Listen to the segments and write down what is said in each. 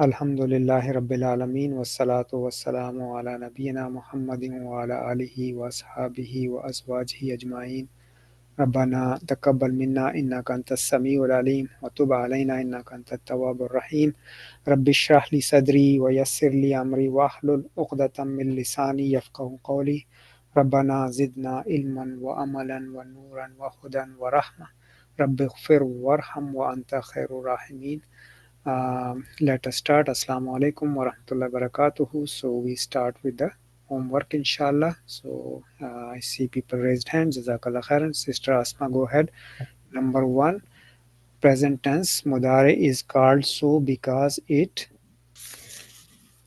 Alhamdulillahi Rabbil Alameen wassalatu wassalamu ala nabiyyina Muhammadin wa ala alihi wa ashabihi wa azwajihi ajma'in. Rabbana taqabbal minna innaka antas samiul alim wa tub alayna innaka antat tawwabur rahim. Rabbi shrah li sadri wa yassir li amri wahlul 'uqdatam min lisani yafqahu qawli. Rabbana zidna ilman wa amalan wa nuran wa hudan wa rahma. Rabbi ighfir warham wa anta khairur rahimin. Let us start. Assalamu alaikum wa rahmatullahi wa barakatuhu. So we start with the homework inshallah. So I see people raised hands. Jazakallah khairan. Sister Asma, go ahead. Number one, present tense mudare is called so because it.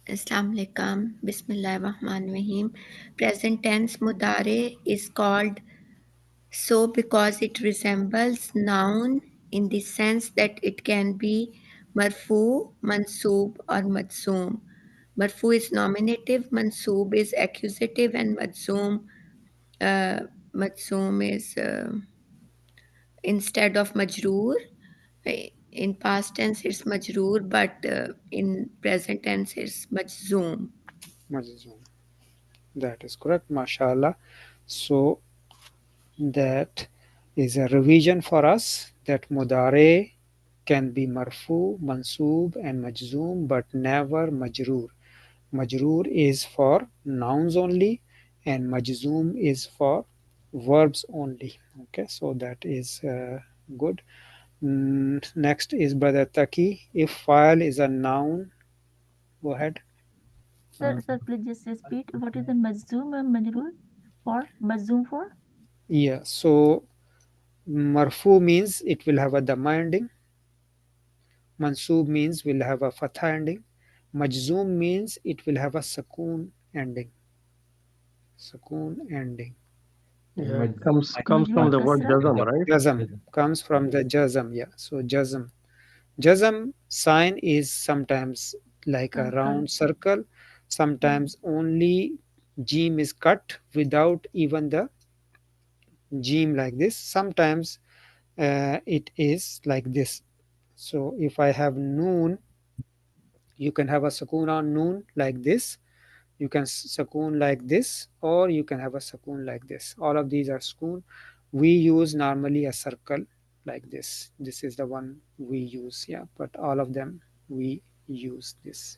Assalamu alaikum. Bismillahirrahmanirrahim. Present tense mudare is called so because it resembles noun in the sense that it can be marfu, mansoob or majzoom. Marfu is nominative, mansoob is accusative, and uh, majzoom is instead of majroor. In past tense it's majroor, but in present tense it's majzoom. Majzum. That is correct, mashallah. So that is a revision for us that mudare can be marfu, mansoob, and majzoom, but never majroor. Majroor is for nouns only, and majzoom is for verbs only. Okay, so that is good. Next is Brother Taki. If file is a noun, go ahead. Sir, please just repeat. What is the Mazzoom and Majroor for? Mazzoom for? Yeah, so marfu means it will have a dhamma ending. Mansoob means will have a fatha ending. Majzoom means it will have a sakoon ending. Sakoon ending. Yeah, it comes from Majroor the word Kasra? jazam, right? Jazm comes from the jazm. Yeah, so jazm. Jazm sign is sometimes like a round circle. Sometimes only Jim is cut without even the Jim like this. Sometimes it is like this. So if I have noon, you can have a sukoon on noon like this. You can sukoon like this, or you can have a sukoon like this. All of these are sukoon. We use normally a circle like this. This is the one we use, yeah, but all of them we use this.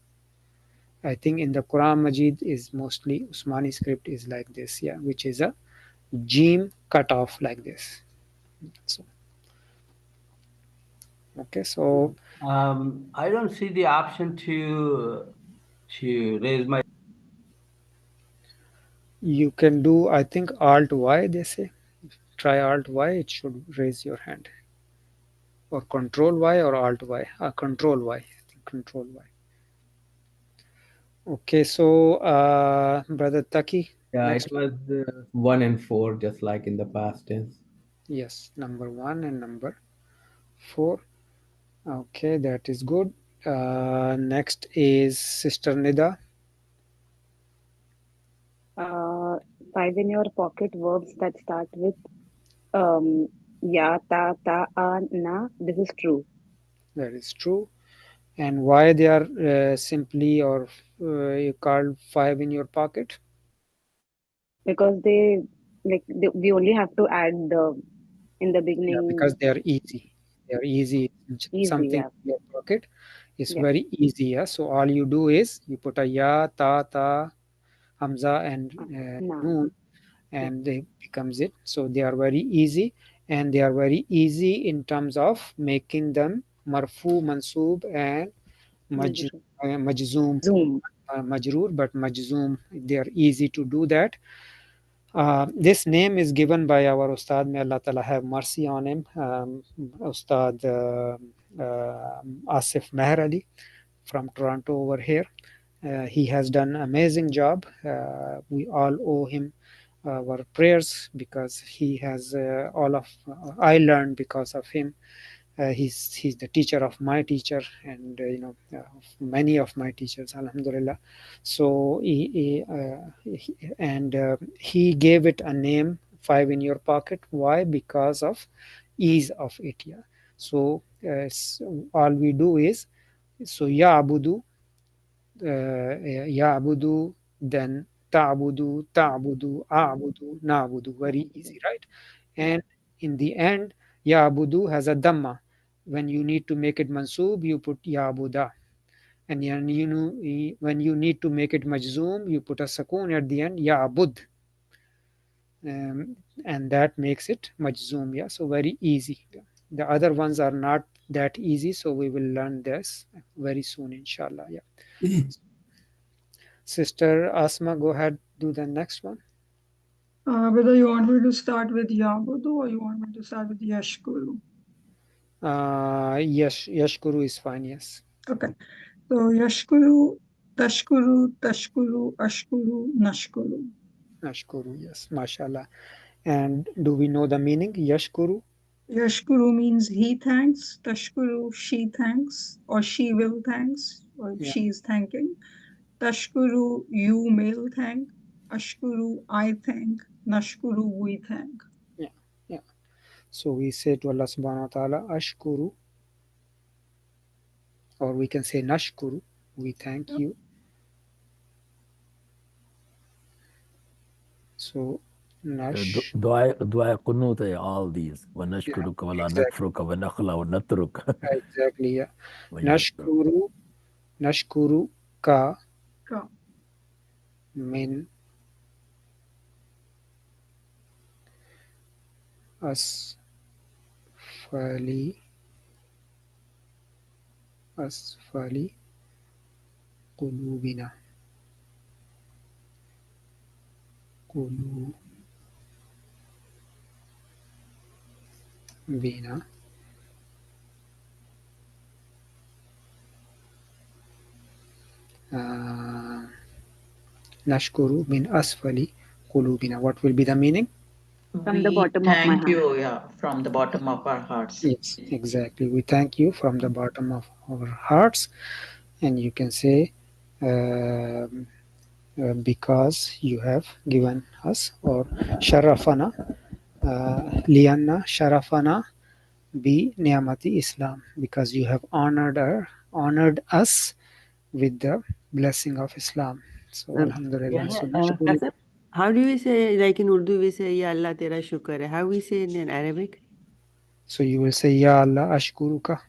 I think in the Quran Majid is mostly Usmani script is like this, yeah, which is a Jim cut off like this. So, okay, so I don't see the option to raise my. you can do, I think, Alt Y, they say. Try Alt Y, it should raise your hand. Or Control Y or Alt Y. Control Y. I think Control Y. Okay, so Brother Taki, Yeah, next. it was 1 and 4, just like in the past tense. Yes, number 1 and number 4. Okay, that is good. Next is Sister Nida. Uh, Five in your pocket verbs that start with um, ya, ta, ta, na. This is true That is true. And why they are simply or you called 5 in your pocket? because we only have to add the in the Yeah, because beginning. they are easy. They are easy. Easy, Something yeah, in your pocket is yeah. very easy. Yeah? So all you do is you put a ya, ta, ta, hamza, and Na, noon, yeah, and they becomes it. So they are very easy, and they are very easy in terms of making them marfu, mansoob, and maj, majroor. majzoom, Zoom. majroor, but majzoom. They are easy to do that. This name is given by our Ustad. May Allah Ta'ala have mercy on him. Ustad Asif Meher Ali from Toronto over here. He has done amazing job. We all owe him our prayers because he has all of I learned because of him. He's the teacher of my teacher, and many of my teachers, alhamdulillah. So he gave it a name, 5 in your pocket. Why? Because of ease of it. Yeah. So all we do is So ya'budu, ya'budu, then ta'budu, ta'budu, a'budu, na'budu. Very easy, right? And in the end, ya'budu has a dhamma. When you need to make it mansub, you put ya'buda. And you know, when you need to make it majzoom, you put a sukoon at the end, ya'bud. um, and that makes it majzoom. Yeah, so very easy. Yeah. The other ones are not that easy, so we will learn this very soon, inshallah. Yeah. Sister Asma, go ahead, do the next one. Whether you want me to start with Yabudu or you want me to start with Yashkuru. Yes, yashkuru is fine. Yes. Okay. So Yashkuru, Tashkuru, Tashkuru, Ashkuru, Nashkuru. Ashkuru, yes, mashallah. And do we know the meaning? Yashkuru. Yashkuru means he thanks, Tashkuru, she thanks, or she will thanks, or Yeah. she is thanking. Tashkuru, you male thank. Ashkuru, I thank. Nashkuru, we thank. Yeah. Yeah. So we say to Allah subhanahu wa ta'ala, Ashkuru, or we can say Nashkuru, we thank you. So Nash. دعاء قنوت all these Yeah, ونشكرك ولا exactly. نكفرك ونخلع ونترك Exactly. Yeah. Nashkuru, Nashkuru ka Ka. min asfali qulubina. Qulubina. Nashkuru min asfali qulubina. What will be the meaning? From the We bottom of my thank heart. you, yeah, from the bottom of our hearts. Yes, exactly. We thank you from the bottom of our hearts, and you can say because you have given us, or sharafana, lianna sharafana bi ni'amati Islam, because you have honored us with the blessing of Islam. So alhamdulillah. So nashkuru. How do we say, like in Urdu, we say, Ya Allah, tera shukar hai. How we say it in Arabic? So you will say, Ya Allah, ashkuruka.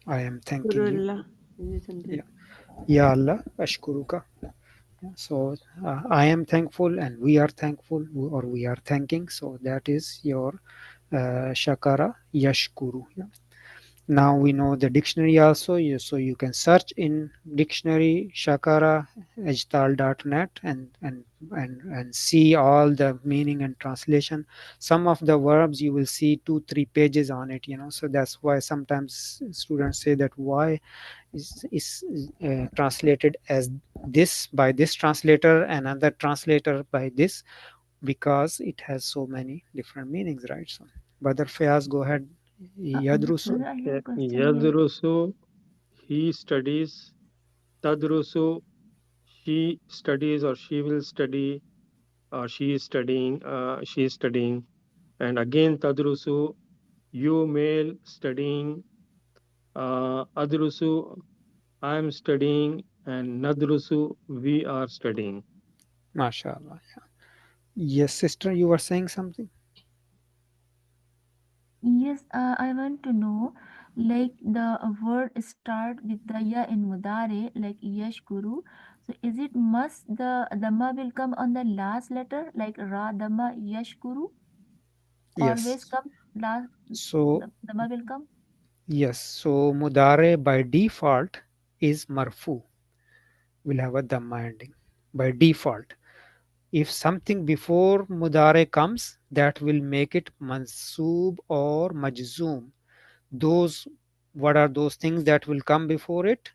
I am thanking you. Shukr Yeah. Ya Allah, ashkuruka. So I am thankful, and we are thankful, or we are thanking. So that is your shakara yashkuru. Yeah. Now we know the dictionary also, so you can search in dictionary shakara ejtal.net and see all the meaning and translation. Some of the verbs you will see 2-3 pages on it, so that's why sometimes students say that why is translated as this by this translator, another translator by this, because it has so many different meanings, right? So Badr Fayaz, go ahead. Yadrusu. Brother, I have a question here. Yadrusu, he studies. Tadrusu, she studies or she will study, or she is studying. She is studying. And again, tadrusu, you male studying. Adrusu, I am studying. And nadrusu, we are studying. MashaAllah. Yeah. Yes, sister, you were saying something? Yes, I want to know, like the word start with the ya in mudare, like yashkuru. So is it must the dhamma will come on the last letter, like ra dhamma yashkuru? Always Yes. come last, So dhamma will come? yes, so mudare by default is marfu. Will have a dhamma ending by default. If something before mudare comes, that will make it mansub or majzoom. Those, what are those things that will come before it?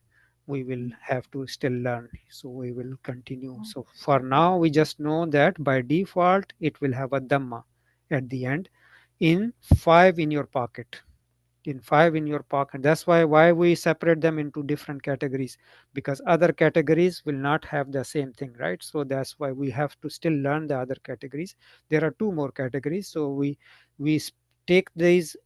We will have to still learn, so we will continue. So for now we just know that by default it will have a dhamma at the end in 5 in your pocket. In 5 in your pocket. That's why we separate them into different categories, because other categories will not have the same thing, right? So that's why we have to still learn the other categories. There are 2 more categories, so we take these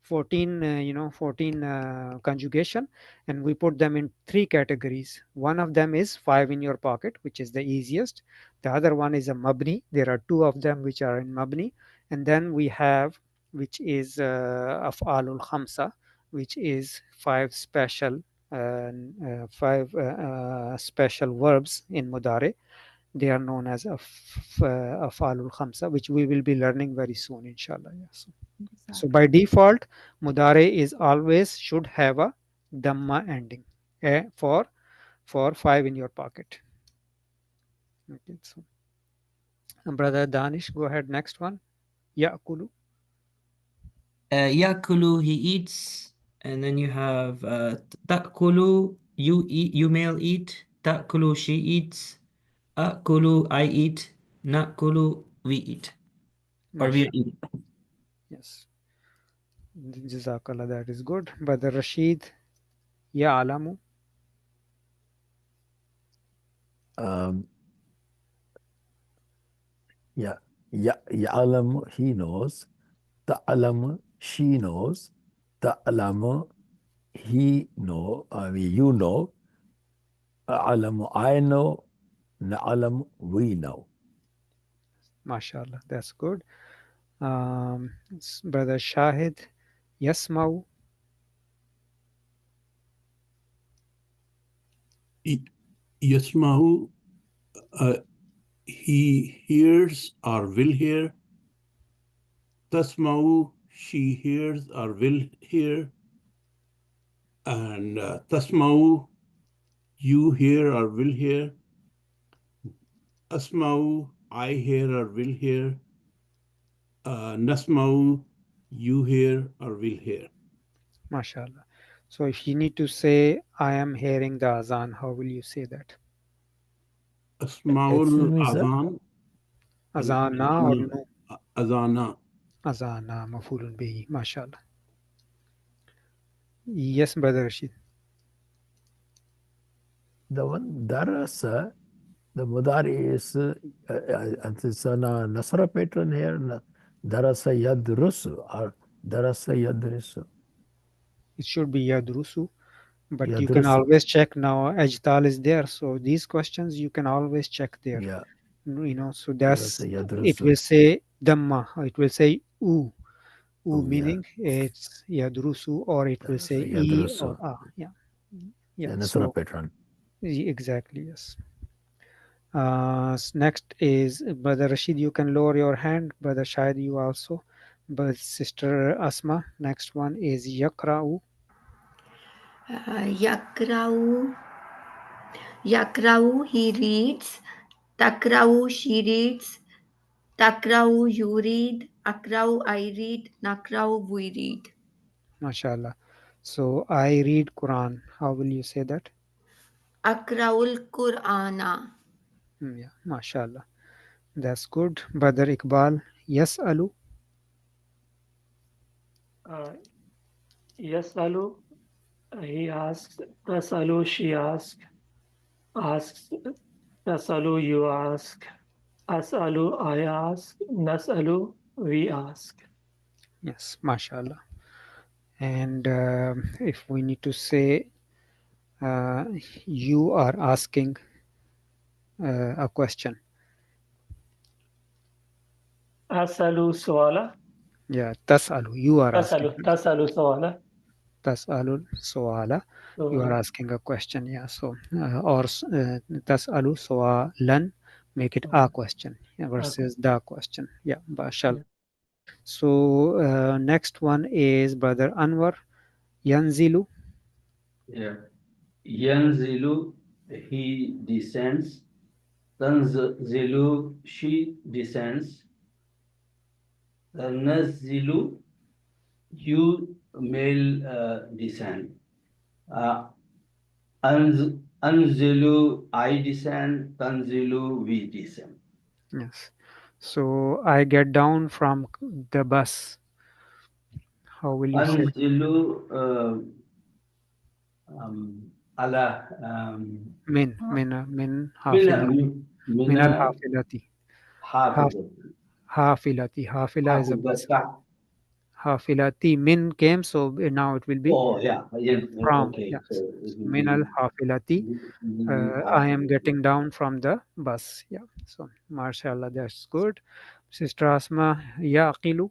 14 14 conjugation, and we put them in three categories. One of them is 5 in your pocket, which is the easiest. The other one is a mabni. There are two of them which are in mabni. And then we have, which is af'alul khamsa, which is five special verbs in mudare. They are known as af'alul khamsa, which we will be learning very soon, inshallah. Yes. So by default, mudare is always should have a dhamma ending for 5 in your pocket. Okay, so brother Danish, go ahead. Next one. Ya'kulu. Yakulu, he eats, and then you have Takulu, you eat, you male eat. Takulu, she eats. Akulu, I eat. Nakulu, we eat. Or we eat. Yes. Jazakallah, that is good. Brother Rashid, Ya'alamu. Yeah, Ya'lam, he knows. Ta'lam, she knows. Ta'lam, he know. I mean, you know. A'lam, I know. Na'lam, we know. MashaAllah, that's good. Brother Shahid, Yasmau. Yasma'u, he hears or will hear. Tasma'u, she hears or will hear. And Tasma'u, you hear or will hear. Asma'u, I hear or will hear. Nasma'u, you hear or will hear. MashaAllah. So if you need to say, I am hearing the azan, how will you say that? Asma'ul azan. Azana or no? Azana. Azana, mafulun bihi. MashaAllah. Yes, Brother Rashid. The one darasa, the mudari is it's a nasra pattern here. Darasa yadrusu or darasa yadrisu. It should be yadrusu, but you can Yadrusu. always check now. Ajtal is there, so these questions you can always check there. Yeah. You know, so that's Yadrusu. it will say dhamma, it will say u, meaning yeah. it's yadrusu, or it will say e Yadrusu. or a. Yeah, yeah. The nasra So pattern. exactly, yes. Next is Brother Rashid. You can lower your hand. Brother Shahid, you also. But Sister Asma. Next one is yakra'u. Yakra'u. Yakra'u, he reads. Takra'u, she reads. Takra'u, you read. Akra'u, I read. Nakra'u, we read. MashaAllah. So I read Quran. How will you say that? Akra'ul Qur'ana. Yeah, MashaAllah. That's good. Brother Iqbal. Yas'alu. Yasalu, he asks. Tasalu, she asks. Asks. Tasalu, you ask. Asalu, I ask. Nasalu, we ask. Yes, MashaAllah. And if we need to say you are asking a question. Asalu suala. Yeah, tas'alu, you are asking. Tasalu suala. Tas'alul suala, you are asking a question. Yeah, so or tas'alu sualan, make it a question versus the question. Yeah, bashal. So next one is Brother Anwar. Yanzilu. Yeah. Yanzilu, he descends. Tanzilu, she descends. Nazilu, you male descend. Anzilu, I descend. Tanzilu, we descend. Yes. So I get down from the bus. How will you say? Anzilu, ala min hafilati. Min al hafilati. Hafilati. Hafila is a bus. hafilati. Min came, so now it will be Oh, yeah. Yeah. from. Okay. Yes. So it will Min al be hafilati. I am getting down from the bus. Yeah. So, mashallah, that's good. Sister Asma, yaqilu.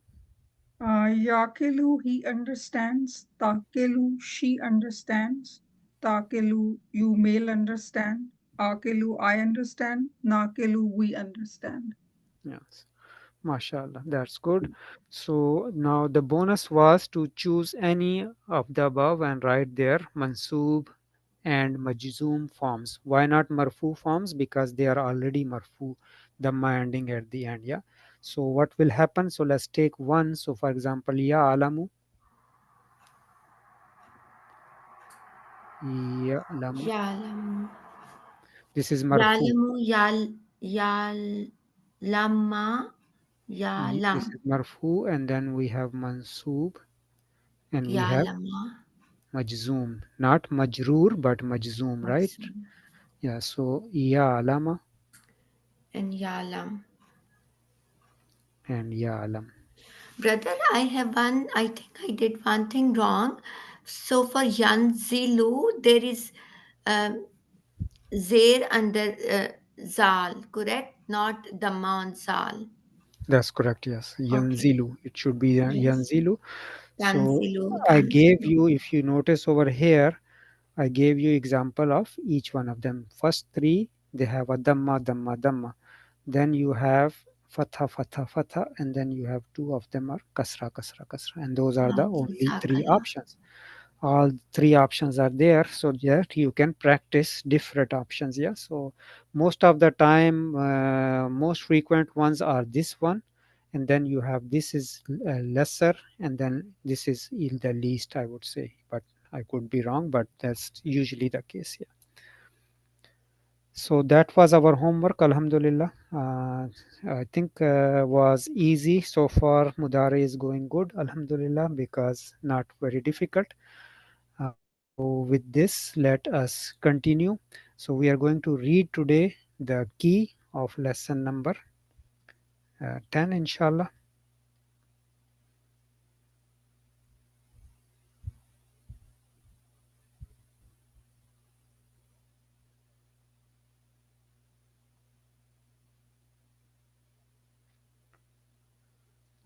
Yakilu, he understands. Takilu, she understands. Takilu, you male understand. Akilu, I understand. Nakilu, we understand. Yes. Mashallah, that's good. So now the bonus was to choose any of the above and write their mansoob and majzoom forms. Why not marfu forms? Because they are already marfu, dhamma ending at the end. Yeah. So what will happen? So let's take one. So for example, ya alamu, ya alamu. Yalamu. This is marfu. Yalamu, yalama, This yalam, is marfu, and then we have mansoob, and we have yalama, majzoom, not majroor but majzoom, right? Majzoom, Yeah, so ya alama and yalam. and ya alam. Brother, I think I did one thing wrong. So for Yanzilu, there is um, Zair under Zal, correct? Not Dhamma on Zal. That's correct, yes. Okay. Yanzilu. It should be Yes. Yanzilu. So Tanzilu, I gave Tanzilu. you, if you notice over here, I gave you example of each one of them. First three, they have a dhamma, dhamma, dhamma. Then you have fatha, fatha, fatha, and then you have two of them are kasra, kasra, kasra. And those are the Okay, only three Sakala. options. All three options are there so that you can practice different options. Yeah, so most of the time most frequent ones are this one, and then you have this is lesser, and then this is in the least, I would say, but I could be wrong, but that's usually the case. Yeah, so that was our homework, alhamdulillah. I think was easy so far. Mudare is going good, alhamdulillah, because not very difficult. So with this, let us continue. So we are going to read today the key of lesson number 10, inshallah.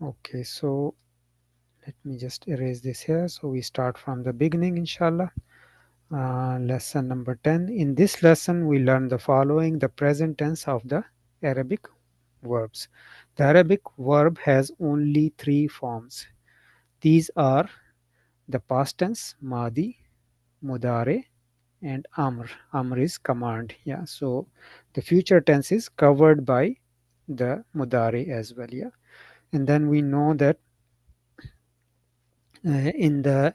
Okay, so let me just erase this here. So we start from the beginning, inshallah. Lesson number 10. In this lesson, we learn the following: the present tense of the Arabic verbs. The Arabic verb has only three forms. These are the past tense, madi, mudare, and amr. Amr is command. Yeah, so the future tense is covered by the mudare as well. Yeah, and then we know that in the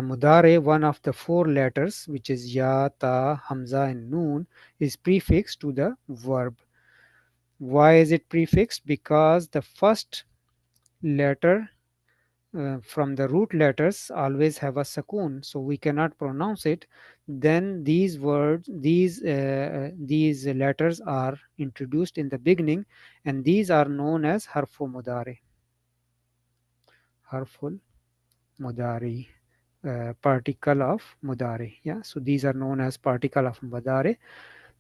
mudare, one of the four letters, which is ya, ta, hamza, and noon, is prefixed to the verb. Why is it prefixed? Because the first letter from the root letters always have a sakun, so we cannot pronounce it. Then these words, these letters are introduced in the beginning, and these are known as harfu mudare. Harful mudari, particle of mudare. Yeah, so these are known as particle of mudare.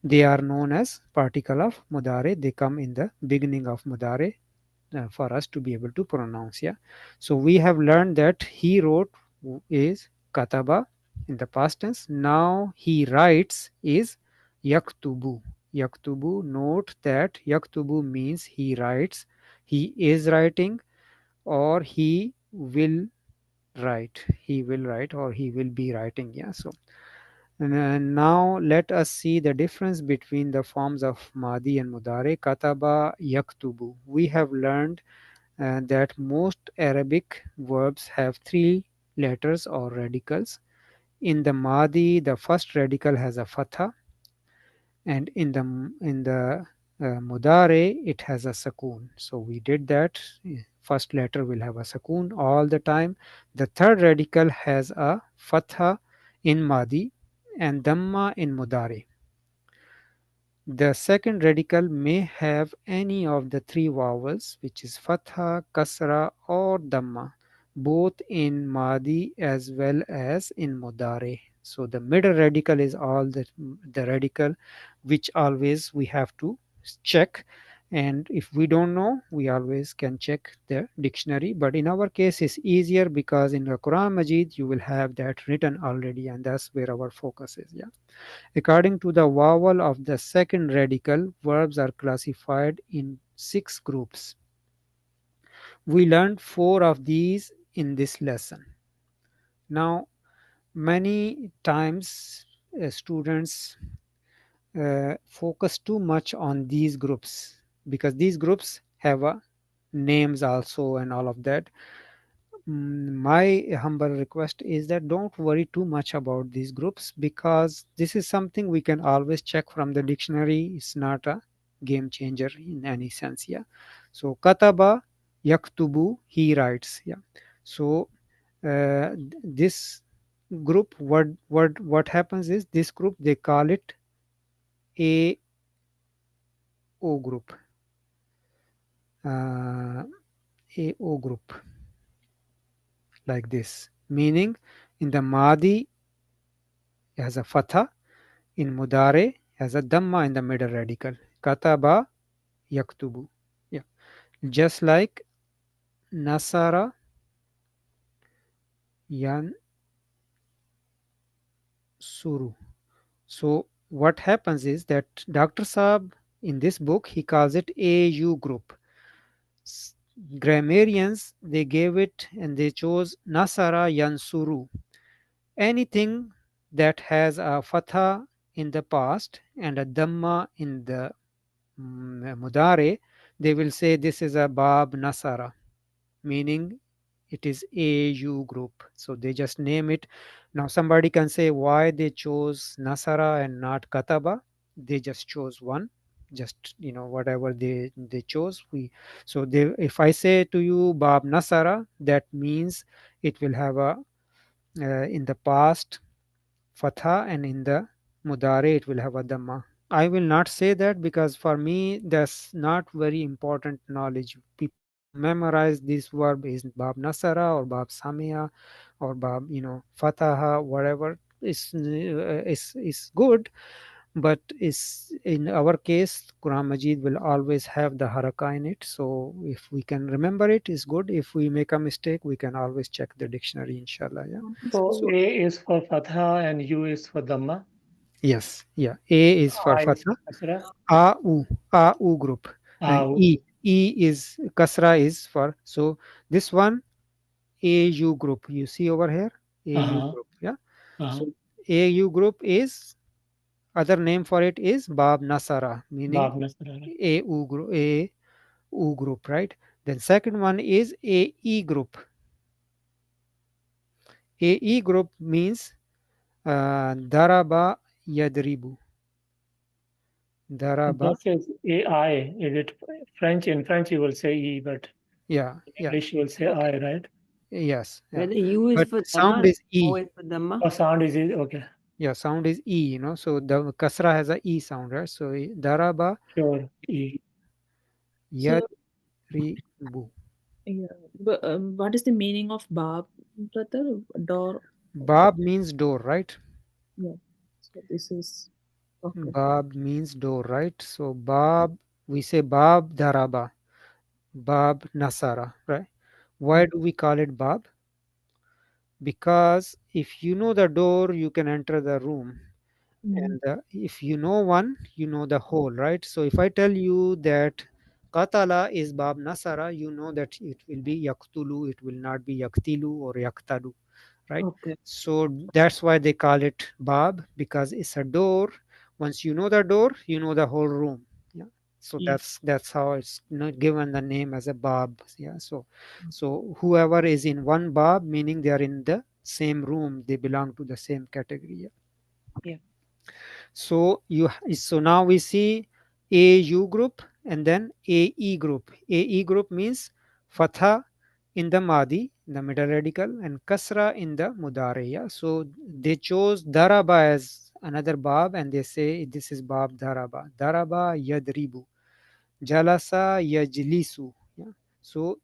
They are known as particle of mudare. They come in the beginning of mudare for us to be able to pronounce. Yeah, so we have learned that he wrote is kataba in the past tense. Now he writes is yaktubu. Yaktubu. Note that yaktubu means he writes, he is writing, or he will write. He will write or he will be writing. Yeah, so now let us see the difference between the forms of madi and mudare. Kataba, yaktubu. We have learned that most Arabic verbs have three letters or radicals. In the Madi, the first radical has a fatha, and in the Mudare, it has a sakun. So we did that. First letter will have a sakun all the time. The third radical has a fatha in Madi and Dhamma in Mudare. The second radical may have any of the three vowels, which is fatha, kasra, or dhamma. both in Madi as well as in Mudare. So the middle radical is all the radical which always we have to check, and if we don't know we always can check the dictionary, but in our case it's easier because in the Quran Majid you will have that written already, and that's where our focus is. Yeah, according to the vowel of the second radical, verbs are classified in 6 groups. We learned 4 of these in this lesson. Now, many times students focus too much on these groups because these groups have names also and all of that. My humble request is that don't worry too much about these groups because this is something we can always check from the dictionary. It's not a game changer in any sense. Yeah. So kataba yaktubu, he writes. Yeah. So this group, what happens is this group they call it AO group. Uh, AO group, like this, meaning in the Madi has a fatha, in Mudare has a dhamma in the middle radical. Kataba yaktubu. Yeah. Just like Nasara yan suru. So what happens is that Dr. Saab in this book he calls it AU group. Grammarians they gave it and they chose Nasara Yansuru. Anything that has a fatha in the past and a dhamma in the mudare, they will say this is a Bab Nasara, meaning it is AU group. So they just name it. Now somebody can say why they chose Nasara and not Kataba. They just chose one. Just whatever they chose. So they, if I say to you Bab Nasara, that means it will have a in the past fatha and in the mudare it will have a dhamma. I will not say that because for me that's not very important knowledge. People who memorize this verb is Bab Nasara or Bab Samia or Bab Fataha, whatever is good, but is in our case Quran Majid will always have the haraka in it. So if we can remember it is good. If we make a mistake we can always check the dictionary, inshallah. Yeah. So So A is for Fatha and U is for Dhamma. yes, yeah. A is for I is fatha. for Kasra. A U group, and Au. E is kasra is for. So this one AU group. You see over here, AU Uh-huh. group. Yeah. Uh-huh. So AU group is other name for it is Bab Nasara, meaning Bab Nasra. AU group, right? Then second one is AE group. AE group means Daraba Yadribu. Daraba. That is AI. Is it French? In French, you will say E, but Yeah, in yeah. English, you will say I, right? Yes, yeah. Whether U is But for sound Dhamma, is O E. is for Dhamma. Oh, sound is E. Okay. Yeah, sound is E, so the kasra has a E sound, right? So daraba Sure. E. So, yadribu. yeah. But, what is the meaning of Bab, brother? Door. Bab means door, right? Yeah. So this is okay. Bab means door, right? So Bab, we say Bab daraba, Bab nasara, right? Why do we call it Bab? Because if you know the door, you can enter the room. Mm. And if you know one, you know the whole, right? So if I tell you that Qatala is Bab Nasara, you know that it will be Yaktulu, it will not be Yaktilu or Yaktalu, right? Okay. So that's why they call it Bab, because it's a door. Once you know the door, you know the whole room. Yeah. So Yeah. that's how it's given the name as a Bab. Yeah. So whoever is in one Bab, meaning they are in the same room, they belong to the same category. Yeah. Yeah. So now we see AU group and then AE group. AE group means fatha in the madi, in the middle radical, and kasra in the mudare. Yeah? So they chose daraba as another bab and they say this is bab daraba. Daraba yadribu. Jalasa yajlisu. Yeah? So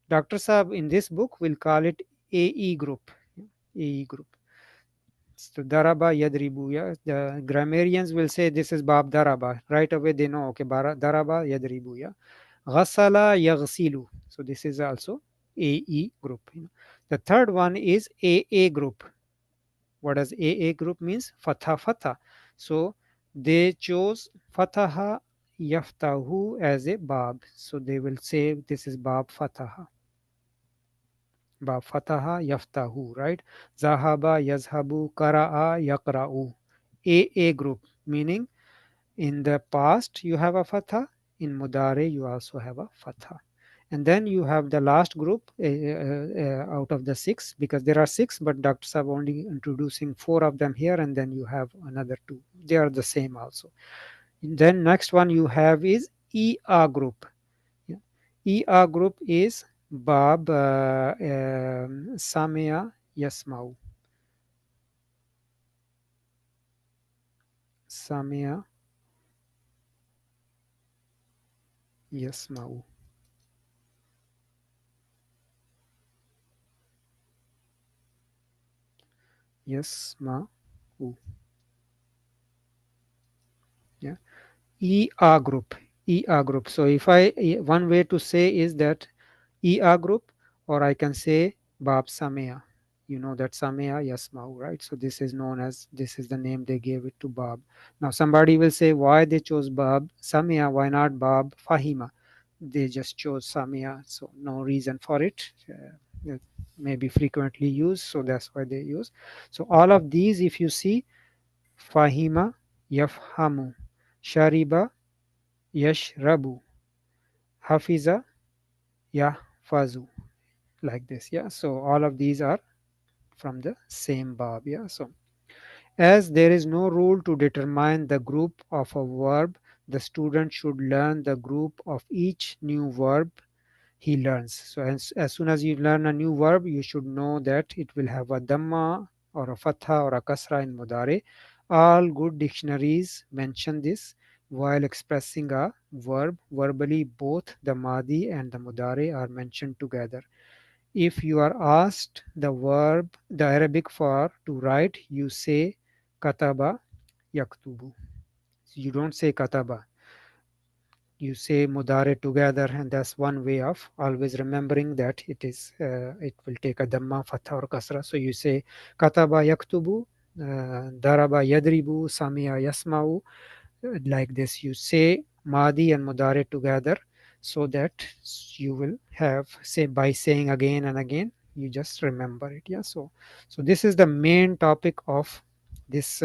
Dr. Saab in this book will call it AE group. AE group. So daraba yadribu, yeah. The grammarians will say this is bab daraba. Right away they know, okay, daraba yadribu, yeah. Ghasala yaghsilu. So this is also AE group. The third one is AA group. What does AA group means? Fatha fatha. So they chose fataha yaftahu as a bab. So they will say this is bab fataha. Bab fataha yaftahu, right? Zahaba yazhabu qara'a yaqra'u. AA group meaning in the past you have a fatha, in mudare you also have a fatha. And then you have the last group out of the six, because there are six, but doctors are only introducing four of them here, and then you have another two. They are the same also. And then next one you have is EA group. Yeah. EA group is Bab Samia Yasmau. Samia Yasmau. Yasmau. Yeah. EA group. EA group. So if one way to say is that EA group, or I can say Bab Samia. You know that Samia Yasmau, right? So this is known as, this is the name they gave it to Bab. Now somebody will say why they chose Bab Samia, why not Bab Fahima? They just chose Samia, so no reason for it. It may be frequently used, so that's why they use. So all of these, if you see, Fahima Yafhamu, Shariba Yashrabu, Hafiza Yahfazu, like this. Yeah, so all of these are from the same bab. Yeah, so as there is no rule to determine the group of a verb, the student should learn the group of each new verb he learns. So as soon as you learn a new verb, you should know that it will have a dhamma or a fatha or a kasra in mudare. All good dictionaries mention this while expressing a verb. Verbally, both the madi and the mudare are mentioned together. If you are asked the verb, the Arabic for to write, you say kataba yaktubu. You don't say kataba. You say mudare together, and that's one way of always remembering that it is it will take a dhamma, fatha or kasra. So you say kataba yaktubu, daraba yadribu, samia yasmau. Like this you say madi and mudare together, so that you will have, say, by saying again and again, you just remember it. Yeah, so this is the main topic of this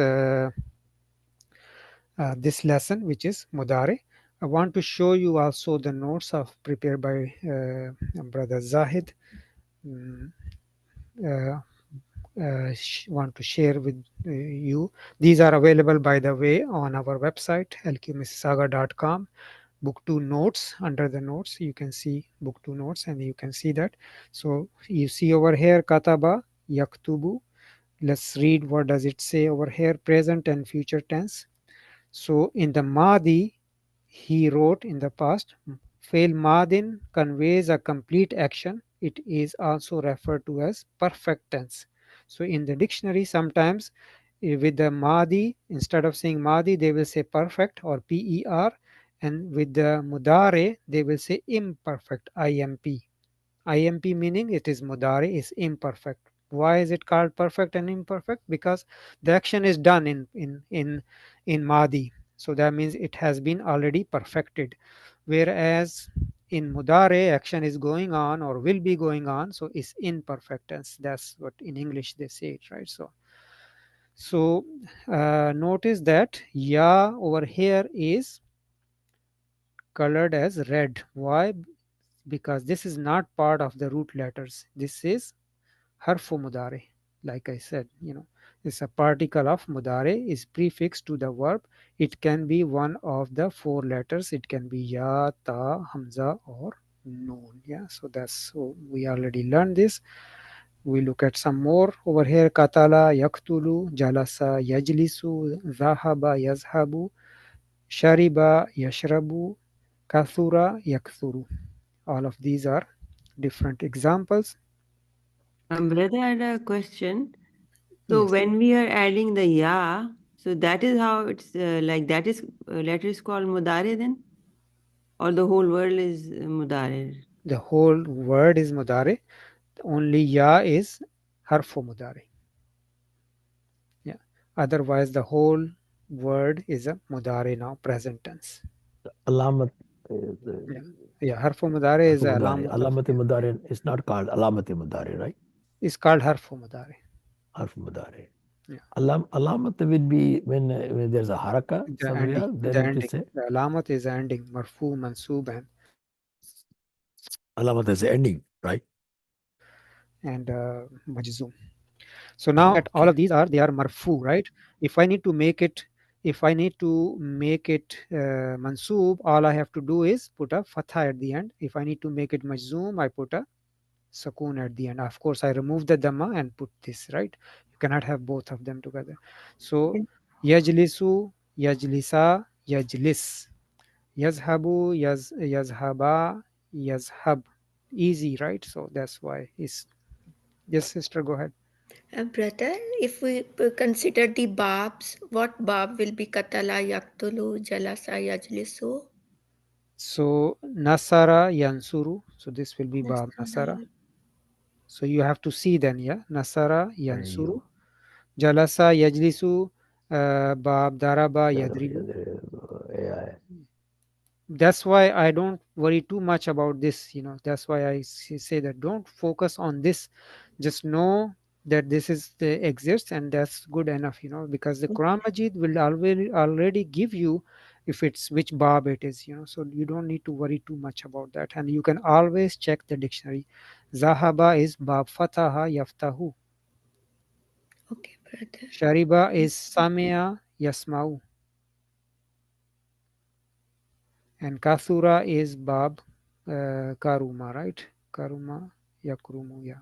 this lesson, which is mudare. I want to show you also the notes of prepared by brother Zahid. Mm, uh, want to share with you. These are available, by the way, on our website lqmississauga.com. Book 2 notes. Under the notes you can see book 2 notes, and you can see that. So you see over here kataba yaktubu. Let's read what does it say over here. Present and future tense. So in the madi, he wrote in the past. Fail madin conveys a complete action. It is also referred to as perfect tense. So in the dictionary, sometimes with the madi, instead of saying madi, they will say perfect or per, and with the mudare, they will say imperfect, imp. Imp meaning it is mudare, is imperfect. Why is it called perfect and imperfect? Because the action is done in madi, so that means it has been already perfected. Whereas in mudare, action is going on or will be going on, so it's imperfect tense. That's what in English they say it, right? So notice that ya over here is colored as red. Why? Because this is not part of the root letters. This is harfu mudare. Like I said, it's a particle of mudare, is prefixed to the verb. It can be one of the four letters. It can be ya, ta, hamza, or noon. Yeah, so we already learned this. We look at some more over here. Katala yaktulu, jalasa yajlisu, zahaba yazhabu, shariba yashrabu, kathura yakthuru. All of these are different examples. Brother, I had a question. So Yes. when we are adding the ya, so that is how it's like that is letter is called mudare then, or the whole world is mudare. The whole word is mudare. Only ya is harfu mudare. Yeah. Otherwise, the whole word is a mudare now, present tense. Alamat. Yeah. Yeah. Harfu mudare is a Mudari. alamat. Alamati Mudari is not called Alamati Mudari, right? It's called harfu mudare. Harf Mudari. Yeah. Alamat will be when there's a haraka The somewhere, ending. then The it ending. is a The alamat is ending. Marfu, mansub, Alamat is ending, right? and majzoom. So now at all of these are, they are marfu, right? If I need to make it, mansoob, all I have to do is put a fatha at the end. If I need to make it majzoom, I put a sukoon at the end. Of course, I remove the dhamma and put this, right? You cannot have both of them together. So yajlisu, yajlisa, yajlis, yazhabu, yazhaba, yazhab. Easy, right? So that's why it's. Yes, sister, go ahead. Brother, if we consider the babs, what bab will be katala yaktulu jalasa yajlisu? So Nasara Yansuru. So this will be Bab Nasara. So you have to see then, yeah. Nasara Yansuru. Jalasa Yajlisu. Bab Daraba Yadribu. That's why I don't worry too much about this, That's why I say that don't focus on this. Just know that this is the exists, and that's good enough, because the Quran Majid will already give you if it's which bab it is, so you don't need to worry too much about that, and you can always check the dictionary. Zahaba is bab fataha yaftahu. Okay, brother. Shariba is samia yasmau, and kasura is bab karuma, right? Karuma yakrumu, yeah.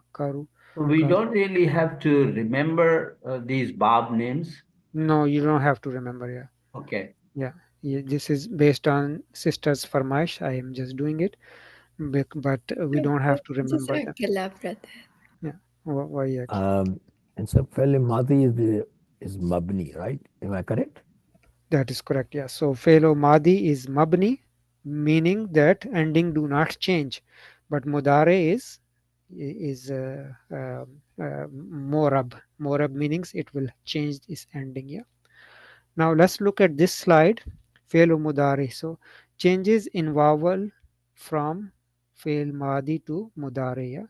We don't really have to remember these Bab names. No, you don't have to remember, yeah. Okay. Yeah, this is based on sister's farmaish. I am just doing it, but we don't have to remember them. Brother. Yeah. Why actually? And so Fa'il Madi is Mabni, right? Am I correct? That is correct. Yeah. So Felo Madi is Mabni, meaning that ending do not change, but Mudare is Morab. Morab meanings it will change its ending. Yeah. Now let's look at this slide. Fail mudari. So changes in vowel from fail madi to mudari. Yeah?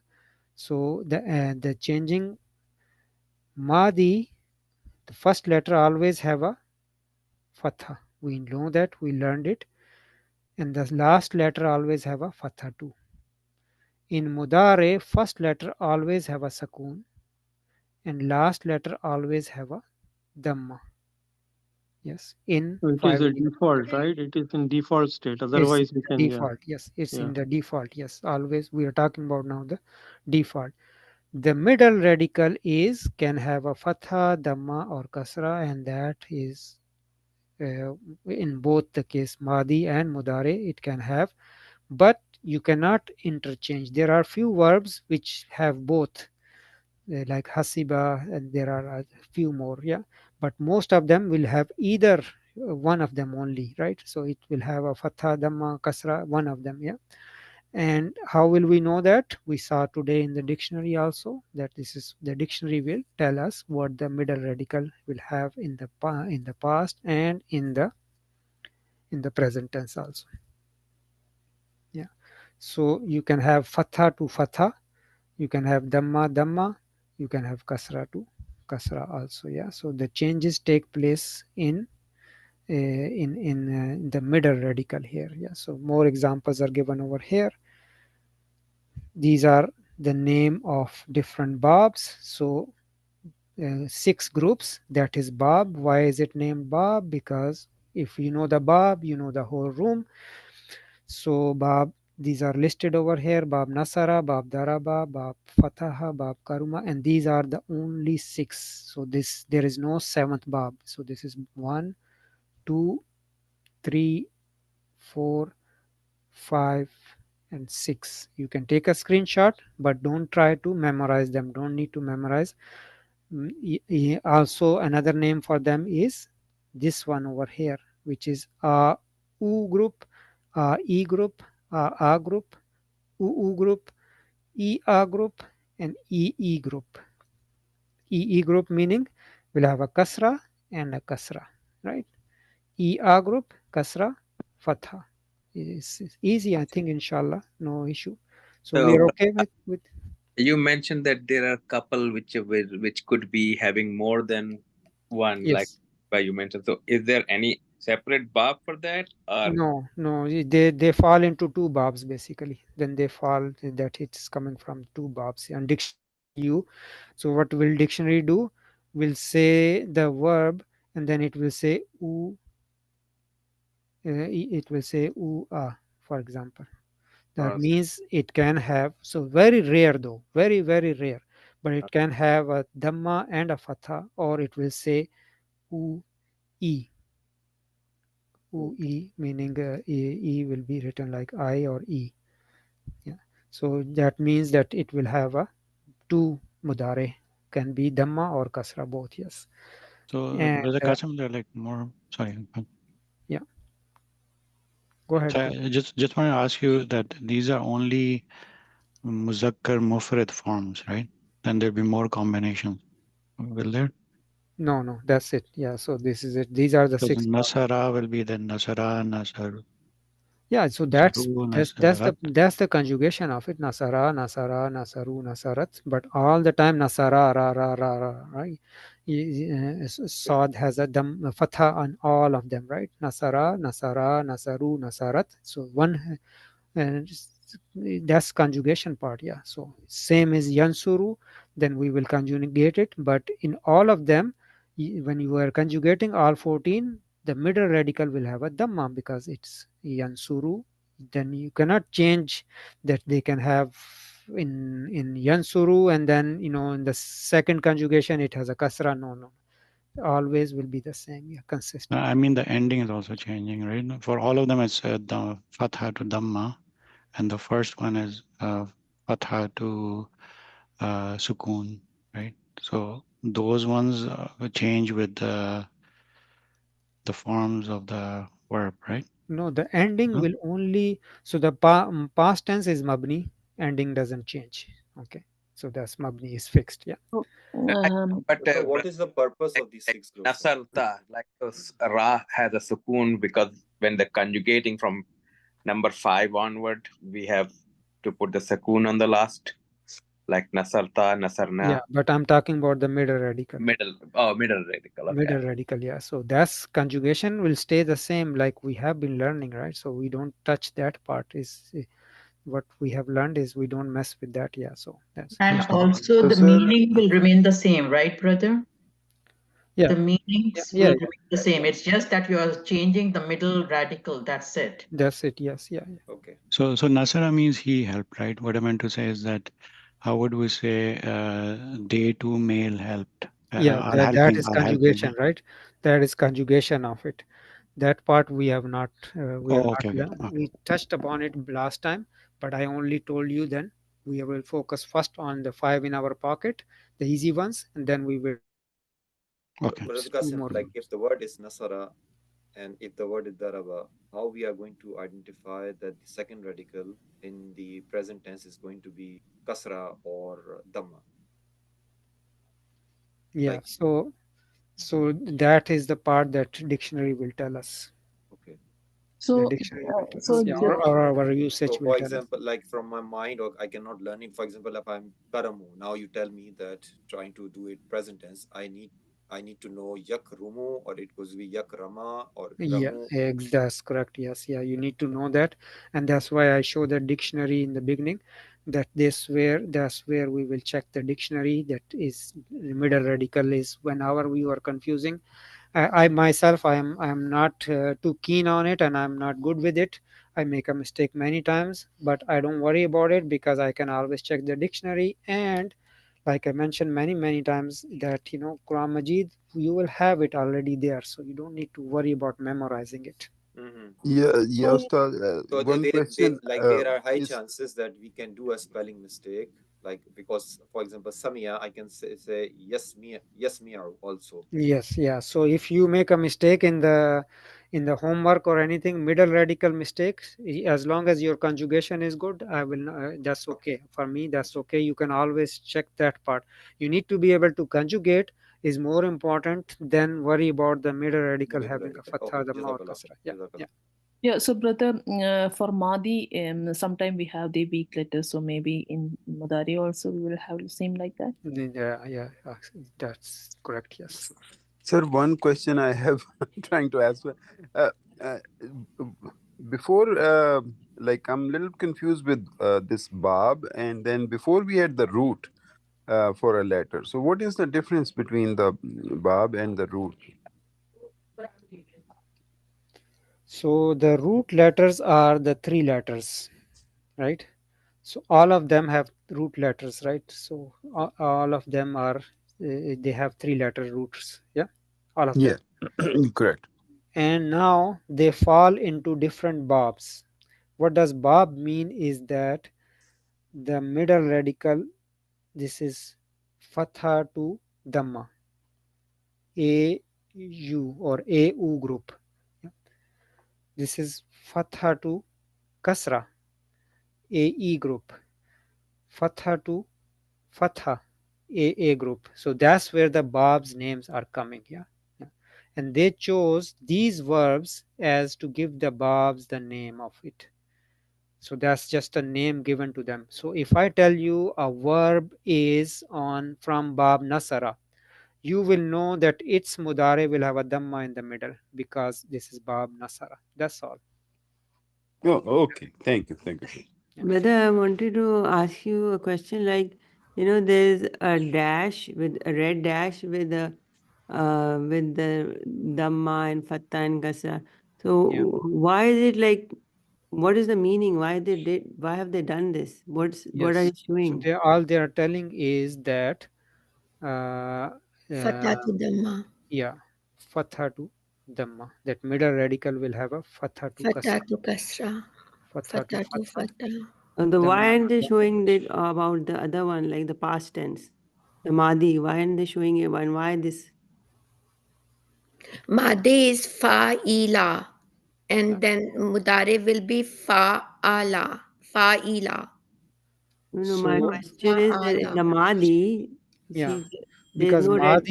So the changing madi, the first letter always have a fatha. We know that, we learned it, and the last letter always have a fatha too. In mudare, first letter always have a sakoon, and last letter always have a dhamma. Yes, in So it is five. a default, right? It is in default state. It's Otherwise, we the can, default. Yes, it's in the default. Yes, always we are talking about now the default. The middle radical is can have a fatha, dhamma, or kasra, and that is in both the case madi and mudare it can have, but you cannot interchange. There are few verbs which have both, like hasiba, and there are a few more, yeah, but most of them will have either one of them only, right? So it will have a fatha, dhamma, kasra, one of them, yeah. And how will we know that? We saw today in the dictionary also that this is the dictionary will tell us what the middle radical will have in the past and in the present tense also, yeah. So you can have fatha to fatha, you can have dhamma dhamma, you can have kasra to kasra also, yeah. So the changes take place in the middle radical here, yeah. So more examples are given over here. These are the name of different babs. So 6 groups, that is bab. Why is it named bab? Because if you know the bab, you know the whole room. So bab, these are listed over here: bab nasara, bab daraba, bab fataha, bab karuma, and these are the only 6. So there is no 7th bab. So this is 1, 2, 3, 4, 5, and 6. You can take a screenshot, but don't try to memorize them. Don't need to memorize. Also, another name for them is this one over here, which is U group, E group, A group, UU group, EA group, and EE group. EE group meaning we'll have a kasra and a kasra, right? EA group, kasra, fatha. It's easy, I think, inshallah, no issue. So we So are okay with you mentioned that there are couple which could be having more than one, like yes. you mentioned. So is there any separate bab for that, or No, they fall into two babs basically. Then they fall that it's coming from two babs. And dictionary tell you. So what will dictionary do? Will say the verb and then it will say u. It will say u a, for example. That or means it can have, so very rare though, very rare, but it can have a dhamma and a fatha, or it will say u e. UE meaning e will be written like I or E. Yeah. So that means that it will have a two mudare, can be dhamma or kasra both. Yes. So, And Brother Qasim, there are like more. Sorry. yeah, go ahead. So I just want to ask you that these are only Muzakkar Mufrad forms, right? Then there'll be more combinations. Will there? No, that's it. Yeah. So this is it. These are the Because six. Nasara will be then Nasara, Nasar, Yeah. So Nasaru, Nasarat. that's the conjugation of it. Nasara, Nasara, Nasaru, Nasarat. But all the time Nasara, ra, right? Sod has a fatha on all of them, right? Nasara, Nasara, Nasaru, Nasarat. So one and that's conjugation part. Yeah, so same as yansuru, then we will conjugate it, but in all of them when you are conjugating all 14, the middle radical will have a dhamma because it's yansuru. Then you cannot change that they can have in yansuru and then in the second conjugation it has a kasra. No, always will be the same. Yeah, consistent. I mean, the ending is also changing, right? For all of them, it's the Fatha to Dhamma, and the first one is Fatha to Sukun, right? So those ones will change with the forms of the verb, right? No, the ending No? will only, so the past tense is mabni, ending doesn't change. Okay, so that's mabni is fixed. Yeah. Oh, but So what is the purpose of these six groups? Nasarta, like those Ra has a sukoon because when they're conjugating from number 5 onward, we have to put the sukoon on the last, like Nasarta, Nasarna. Yeah, but I'm talking about the middle radical. Middle radical. Okay. Middle radical, yeah. So that's conjugation will stay the same like we have been learning, right? So we don't touch that part. Is what we have learned is we don't mess with that. Yeah. So that's. And also the meaning will remain the same, right, brother? Yeah. The meanings Yeah. will remain the same. It's just that you are changing the middle radical. That's it. That's it. Yes. Yeah. Okay. So Nasara means he helped, right? What I meant to say is that how would we say they too male helped? Yeah, Are that helping, is are helping. conjugation, right? That is conjugation of it. That part we have not Okay. we touched upon it last time, but I only told you then we will focus first on the 5 in our pocket, the easy ones, and then we will Okay. Brother Qasim, like if the word is Nasara and if the word is Daraba, how we are going to identify that the second radical in the present tense is going to be Kasra or Dhamma? yeah. Like, So that is the part that dictionary will tell us. okay. So, The dictionary will tell so us. Yeah, or our usage So will for tell us. example, like from my mind, or I cannot learn it. For example, if I'm Karamu, now you tell me that trying to do it present tense, I need to know yak rumu or it could be yak rama or Yeah, ramu. that's correct. Yes, yeah, you need to know that, and that's why I show the dictionary in the beginning. That's where we will check the dictionary. That is middle radical is whenever we are confusing. I myself I am not too keen on it, and I'm not good with it. I make a mistake many times, but I don't worry about it because I can always check the dictionary. And like I mentioned many times that Quran Majid, you will have it already there, so you don't need to worry about memorizing it. Yeah, Ustad, So one they, question there are high is chances that we can do a spelling mistake. Like because, for example, Samia, I can say yes, Mia also. Yes, yeah. So if you make a mistake in the homework or anything, middle radical mistakes, as long as your conjugation is good, I will. That's okay for me. That's okay. You can always check that part. You need to be able to conjugate is more important than worry about the middle radical Middle having a radical. fatha, Okay, dhamma or Jazakallah. kasra. Yeah, yeah. Yeah, so brother, for Madi, sometime we have the weak letters, so maybe in Mudari also we will have the same like that. Yeah, yeah, that's correct. Yes. Sir, one question I have trying to ask. Uh, uh, before, like, I'm a little confused with this Bab, and then before we had the root for a letter. So, what is the difference between the Bab and the root? So the root letters are the three letters, right? So all of them have root letters, right? So all of them are they have three letter roots. Yeah, all of Yeah, them. correct. And now they fall into different babs. What does bab mean is that the middle radical, this is fatha to dhamma, a u or a u group. Yeah. This is fatha to kasra, a e group, fatha to fatha, a group. So that's where the bab's names are coming. Yeah. Yeah. And they chose these verbs as to give the babs the name of it. So that's just a name given to them. So if I tell you a verb is on from bab nasara, you will know that its mudare will have a dhamma in the middle because this is bab nasara. That's all. Oh, okay. Thank you. Thank you, sir. Brother, I wanted to ask you a question. Like, there's a dash with a red dash with the Dhamma and Fatta and Kasra. So Yeah. why is it like? What is the meaning? Why have they done this? What are Yes. you So showing? they are telling is that uh, Fatha uh, to Dhamma. yeah, fatha to dhamma. That middle radical will have a fatha to Fatha kasra. to Kasra. Fatha to Fatha to fatha. Fatha. Why Dhamma. aren't they showing it about the other one, like the past tense, the Madi? Why aren't they showing it? And why this? Madi is Fa'ila. And then Mudare will be Fa'ala. Fa'ila. No, my So question is that in the Fa'ala. Madi, yeah, see, there's because no red.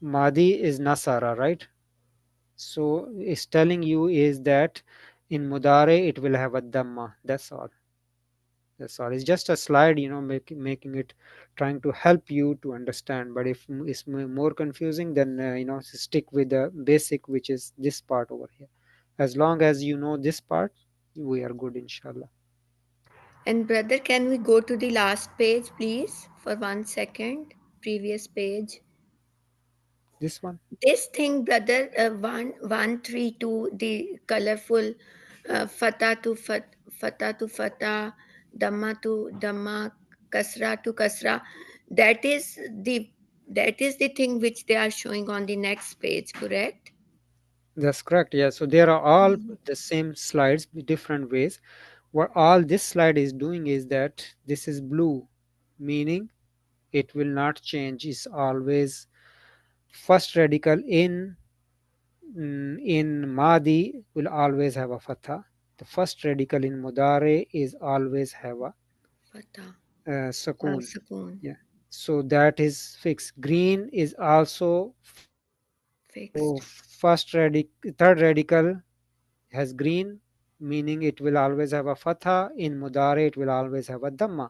Madi is nasara, right? So it's telling you is that in mudare it will have a dhamma. That's all. That's all. It's just a slide, making it, trying to help you to understand. But if it's more confusing, then stick with the basic, which is this part over here. As long as you know this part, we are good, inshallah. And brother, can we go to the last page, please, for 1 second? Previous page. This one. This thing, brother, 132, the colorful Fatah to Fatah to Fatah, Dhamma to Dhamma, Kasra to Kasra. That is the thing which they are showing on the next page, correct? That's correct. Yeah. So there are all the same slides with different ways. What all this slide is doing is that this is blue, meaning it will not change. It's always first radical in Madi will always have a fatha. The first radical in Mudare is always have a Fatah. sukoon. Sukoon. Yeah. So that is fixed. Green is also so Fixed. third radical has green, meaning it will always have a fatha. In Mudare, it will always have a dhamma.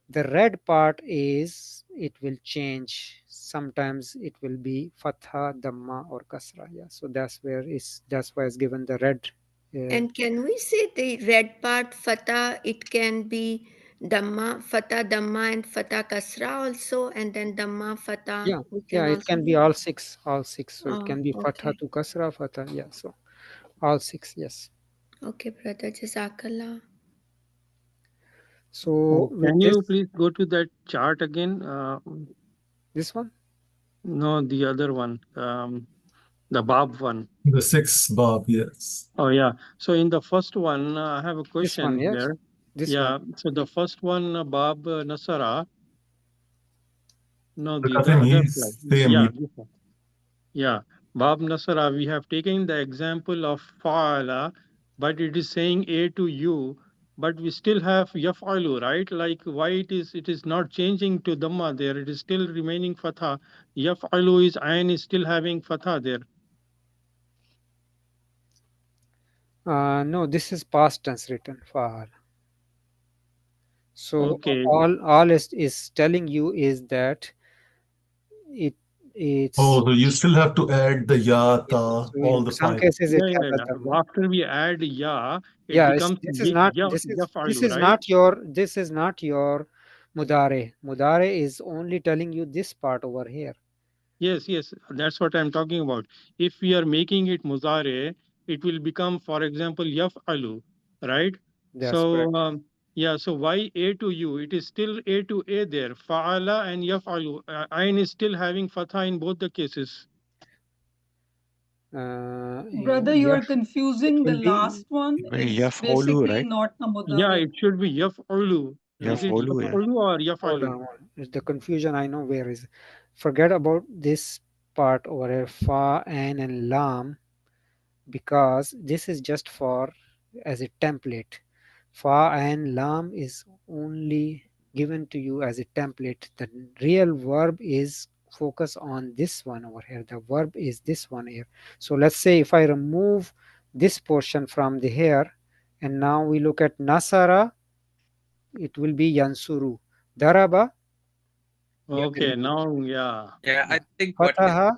The red part is it will change. Sometimes it will be fatha, dhamma, or kasra. Yeah. So that's why it's given the red. And can we say the red part Fatah, it can be Dhamma, Fatah Dhamma and Fatah Kasra also, and then Dhamma Fatah Yeah, we yeah. can It also can be do? all six, all six. So it Oh, can be fatha okay. to kasra, fatha. Yeah. So all six. Yes. Okay, brother, Jazakallah. So with Can this, you please go to that chart again? this one. No, the other one. The Bab one. The sixth Bab, yes. Oh yeah. So in the first one, I have a This question one, yes. here. This Yeah. one. So the first one, Bab Nasara. No, The the Qasim, other he's slide. same. Yeah, this one. Yeah. Bab Nasara. We have taken the example of Fa'ala, but it is saying A to U, but we still have Yaf'alu, right? Like why it is not changing to Dhamma there. It is still remaining Fatha. Yaf'alu is Ayn is still having Fatha there. No, this is past tense written fa'al. So Okay. all is telling you is that it's Oh, so you still have to add the ya, yes. ta, So all in the some five. cases it Yeah, has yeah, a yeah. dhamma. After we add ya, it Yeah, becomes this is not Yafalu, right? your mudare. Mudare is only telling you this part over here. Yes, yes, that's what I'm talking about. If we are making it muzare, it will become, for example, yafalu, right? That's So correct. yeah, so why A to U? It is still A to A there. Fa'ala and yafalu. Ain is still having fatha in both the cases. Brother, you are It confusing the will be last one. It's Yaf'ulu, basically right? not Yeah, Namudare. it should be yaf'ulu. Is it Yaf'ulu, yeah. yaf'ulu or hold yafalu? on. The confusion I know where is. Forget about this part over here, fa, an, and lam, because this is just for as a template. Fa and lam is only given to you as a template. The real verb is focus on this one over here. The verb is this one here. So let's say if I remove this portion from the here, and now we look at nasara, it will be yansuru. Daraba, Okay, yadribu. now yeah. Yeah, I think Fataha,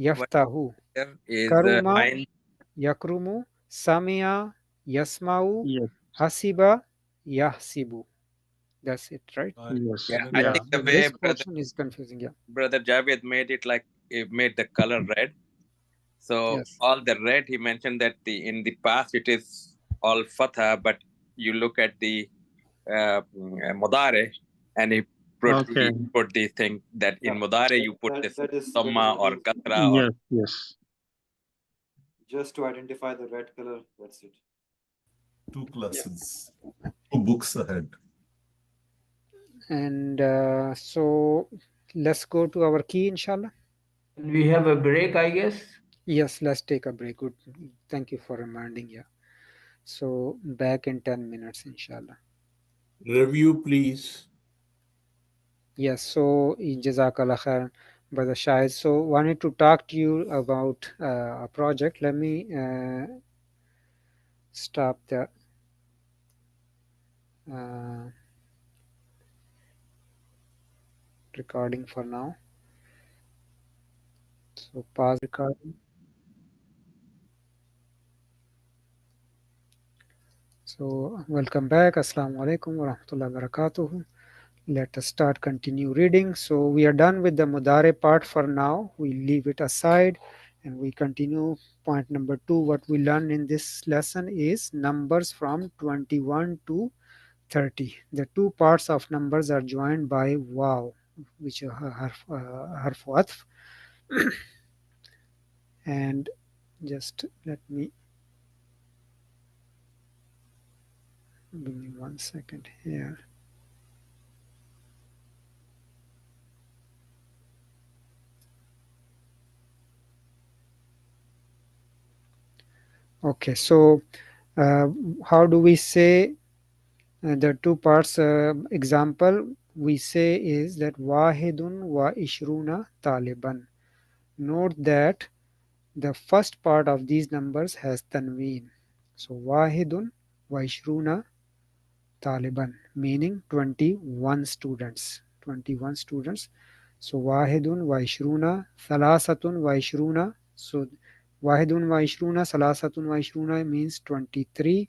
what yaftahu. here is Karuma, Ain. yakrumu. Samia, yasmau. Yes. Hasiba, yahsibu. That's it, right? Yes. Yeah, I Yeah. think the So way this portion is confusing. Yeah. brother Javed made it like it made the color red. So Yes. all the red, he mentioned that in the past it is all fatha, but you look at the mudare, and he Okay. put the thing that in mudare you put this That is dhamma or very kasra or Yes, yes. just to identify the red color. That's it. 2 classes, 2 books ahead. And so let's go to our key, inshallah. We have a break, I guess. Yes, let's take a break. Good. Thank you for reminding. Yeah. So back in 10 minutes, inshallah. Review, please. Yes. So Jazakallah khair, Brother Shahid. So wanted to talk to you about a project. Let me stop the recording for now. So pause recording. So welcome back. Assalamu alaikum wa rahmatullahi wa barakatuh. Let us start continue reading. So we are done with the Mudare part for now. We leave it aside and we continue point number 2. What we learn in this lesson is numbers from 21 to 30. The two parts of numbers are joined by waw, which are harf atf. And just let me give me 1 second here. Okay, so how do we say the two parts example we say is that wahidun wa ishruna taliban. Note that the first part of these numbers has tanween. So wahidun wa ishruna taliban, meaning 21 students. 21 students. So wahidun wa ishruna thalasatun wa ishruna. So wahidun wa ishruna thalasatun wa ishruna means 23.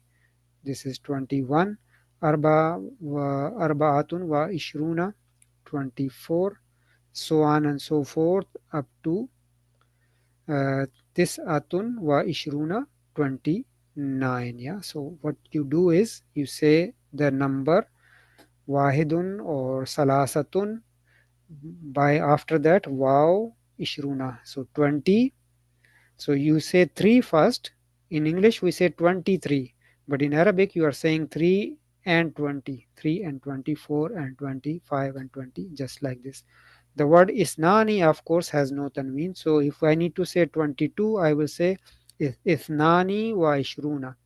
This is 21. Arba'atun wa ishruna, 24. So on and so forth up to tis'atun wa ishruna, 29. Yeah. So what you do is you say the number wahidun or salasatun, by after that wow ishruna. So 20 So you say 3 first. In English we say 23, but in Arabic you are saying 3 and 20, 3 and 24 and 25 and 20, just like this. The word isnani of course has no tanween, so if I need to say 22, I will say ithnani wa ishruna,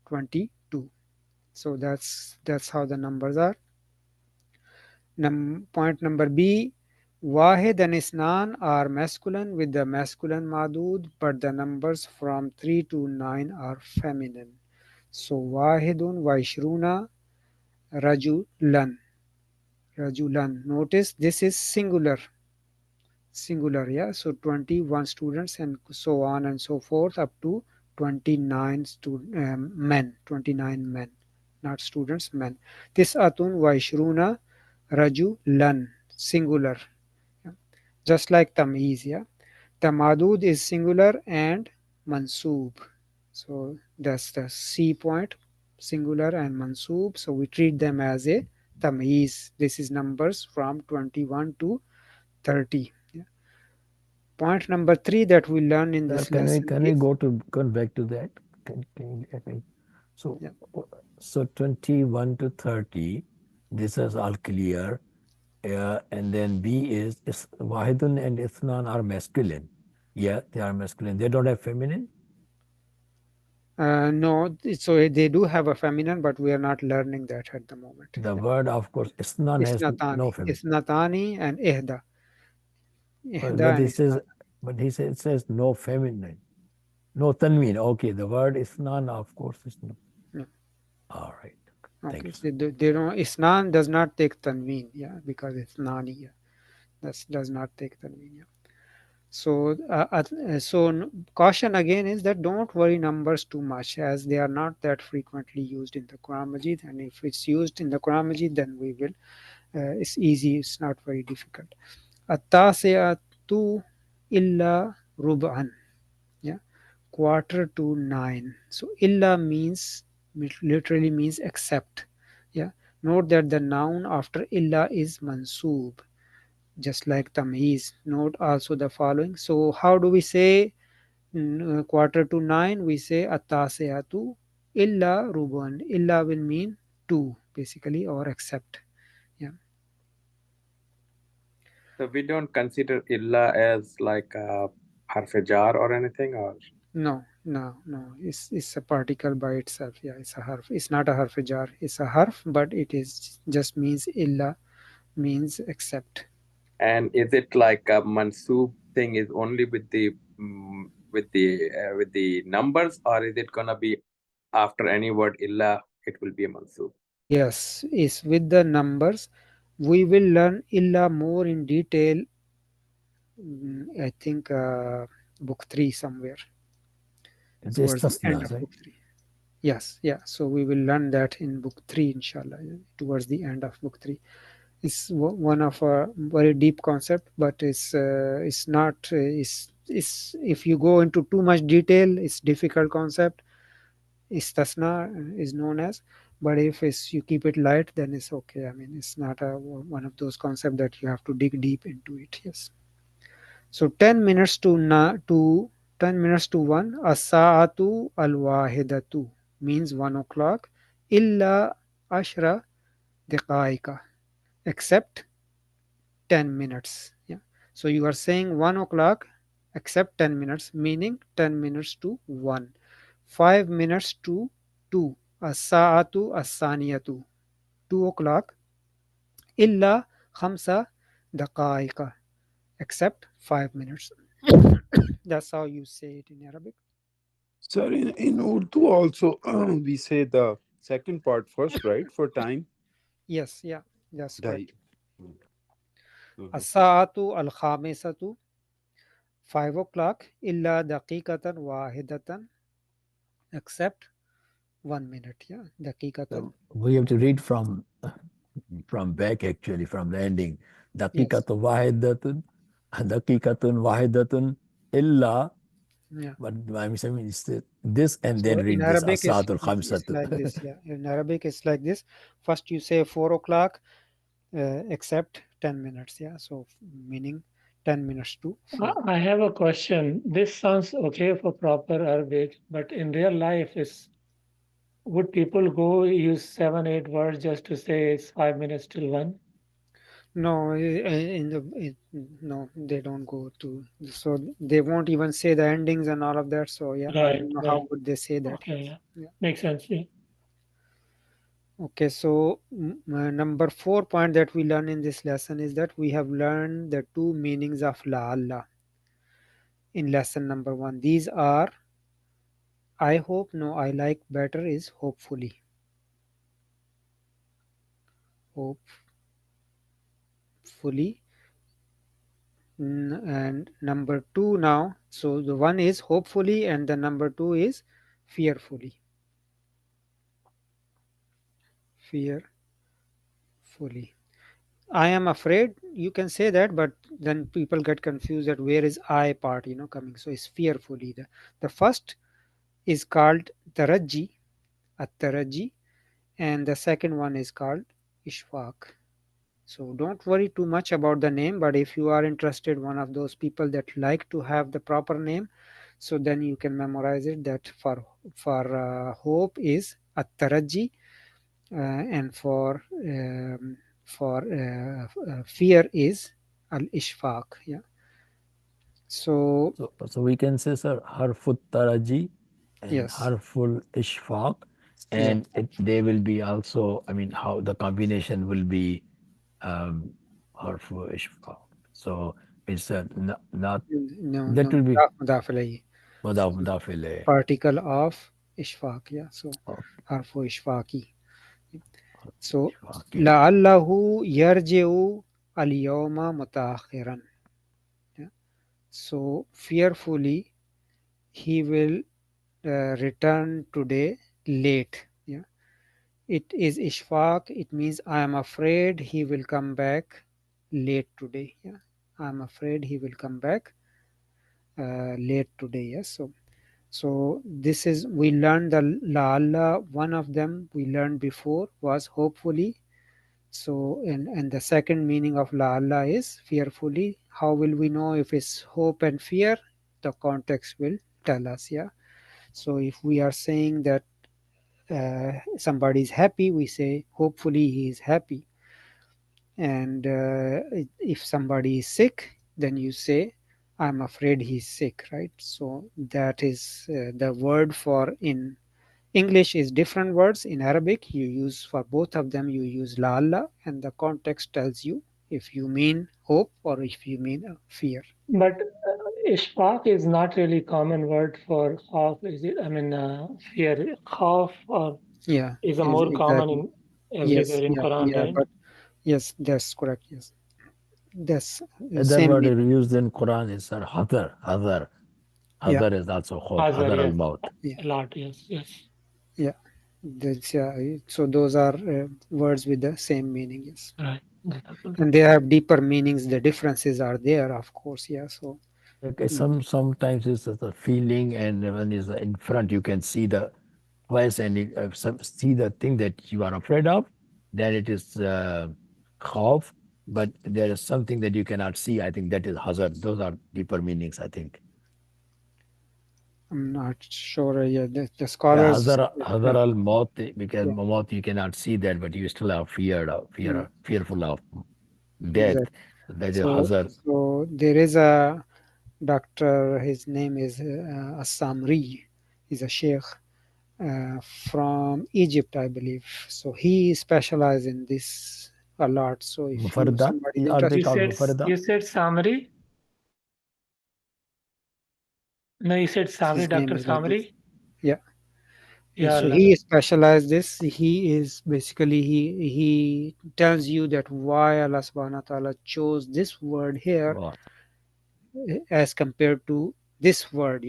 22. So that's how the numbers are. Point number B, Wahid and Isnan are masculine with the masculine madud, but the numbers from 3 to 9 are feminine. So Wahidun wa Ishruna Rajulan. Rajulan. Notice this is singular. Singular, yeah. So 21 students and so on and so forth up to 29 men. 29 men. Not students, men. Tis'atun wa Ishruna Rajulan. Singular. Just like tamyiz, yeah. The madud is singular and mansoob. So that's the C point, singular and mansoob. So we treat them as a tamyiz. This is numbers from 21 to 30. Yeah. Point number 3 that we learn in this lesson Can we is, go back to that? So, so 21 to 30, this is all clear. And then B is Wahidun and Ithnan are masculine. Yeah, they are masculine. They don't have feminine? no, so they do have a feminine, but we are not learning that at the moment. The word, of course, Ithnan has no feminine. Isnatani and ihda. But he says, it says no feminine. No tanween. Okay, the word Ithnan, of course, is no. Yeah. All right. Okay, so they don't. Isnan does not take tanween, yeah, because it's nani, yeah. That does not take tanween, yeah. So, caution again is that don't worry numbers too much, as they are not that frequently used in the Quran Majid, and if it's used in the Quran Majid, then we will. It's easy. It's not very difficult. At-tasi'atu illa rub'an, yeah, quarter to 9. So illa means literally means except. Yeah, note that the noun after illa is mansoob, just like tamyiz. Note also the following. So how do we say quarter to 9? We say at-tasi'atu illa ruban. Illa will mean 2 basically, or except. Yeah. So we don't consider illa as like a harf-e-jar or anything, or No. It's a particle by itself. Yeah, it's a harf. It's not a harf-e-jar. It's a harf, but it is just means illa, means except. And is it like a mansoob thing is only with the numbers, or is it gonna be after any word illa it will be a mansoob? Yes, it's with the numbers. We will learn illa more in detail. I think book 3 somewhere. Towards the end of book 3. Yes, yeah. So we will learn that in book 3, inshallah, towards the end of book 3. It's one of a very deep concept, but it's not. It's if you go into too much detail, it's difficult concept. Istasna is known as, but if you keep it light, then it's okay. I mean, it's not one of those concepts that you have to dig deep into it. Yes. So 10 minutes to 10 minutes to 1. As-sa'atu al-wahidatu means 1 o'clock. Illa ashra diqaika, except 10 minutes. Yeah. So you are saying 1 o'clock except 10 minutes, meaning 10 minutes to 1. 5 minutes to 2. As-sa'atu as-saniyatu, 2 o'clock. Illa khamsa daqaika, except 5 minutes. That's how you say it in Arabic. Sir, in Urdu also, we say the second part first, right, for time? Yes, yeah, that's right. As-sa'atu al-khamisatu, 5 o'clock. Illa daqiqatan wahidatan, except 1 minute. Yeah, daqiqatan. We have to read from back, actually, from the ending. Daqiqatun wahidatun, daqiqatun wahidatun illa. Yeah. But I'm saying this and So then read in this Arabic Asadul it's Khamsatu. like this. Yeah, in Arabic it's like this. First you say 4 o'clock, except 10 minutes. Yeah, so meaning 10 minutes to 4. I have a question. This sounds okay for proper Arabic, but in real life, would people go use 7, 8 words just to say it's 5 minutes till 1? No, no, they don't go to. So they won't even say the endings and all of that. So yeah, I Right, don't know how right. would they say that. Okay, yeah. Yeah. Makes sense. Yeah. Okay, so number 4 point that we learn in this lesson is that we have learned the 2 meanings of la Allah in lesson number 1. These are I hope, no, I like, better is hopefully. Hopefully. And number 2 now. So the one is hopefully and the number 2 is fearfully. Fearfully. I am afraid, you can say that, but then people get confused that where is I part, coming. So it's fearfully. The first is called taraji, at-taraji, and the second one is called ishfaq. So don't worry too much about the name, but if you are interested, one of those people that like to have the proper name, so then you can memorize it. That for hope is at-taraji, and for fear is al-ishfaq. Yeah. So we can say, sir, harful taraji and yes, harful ishfaq, yeah, and they will be also, I mean, how the combination will be harful ishfaq. So it's not no, that will be mudaf alayhi. mudaf ilayh. Particle of ishfaq. Yeah. So harfu ishfaqi. So la'allahu yarji'u al-yawma mutaakhiran. Yeah. So fearfully he will return today late. Yeah. It is ishfaq. It means I am afraid he will come back late today. Yeah. I am afraid he will come back late today. Yes. So this is, we learned the la'alla. One of them we learned before was hopefully. So and the second meaning of la'alla is fearfully. How will we know if it's hope and fear? The context will tell us. Yeah. So if we are saying that somebody is happy, we say hopefully he is happy. And if somebody is sick, then you say I'm afraid he's sick, right? So that is the word for in English is different words. In Arabic, you use for both of them, you use la'alla, and the context tells you if you mean hope or if you mean fear. But ishfaq is not really common word for khawf, is it? I mean, fear. Khawf Yeah, is a more common exactly. in everywhere in Quran, Yeah, right? but yes, that's correct. Yes, that's the That same word meaning. used in Quran is sir, hadar. Yeah. Hadar is also khawf. Hazar, Hadar al yes. maut. Yeah. A lot, yes, yes. Yeah, that's, so those are words with the same meaning. Yes, Right. and they have deeper meanings. The differences are there, of course. Yeah, so Okay, sometimes it's a feeling, and when it's in front, you can see the place and see the thing that you are afraid of. Then it is khawf, but there is something that you cannot see. I think that is hazard. Those are deeper meanings, I think. I'm not sure. Yeah, the Yeah, scholars. hazar al maut, because Yeah, maut you cannot see that, but you still are fearful of death. exactly. That is So, hazard. so there is a doctor. His name is As-Samri. He's a sheikh from Egypt, I believe. So he specializes in this a lot. So if Mufarda? somebody is Are they interested, called Mufarda? You said Samri? No, you said Samri, his name Dr. is like this. Samri? Yeah. Yeah, So Allah. he specialized this. He is basically he tells you that why Allah subhanahu wa ta'ala chose this word here Right. as compared to this word.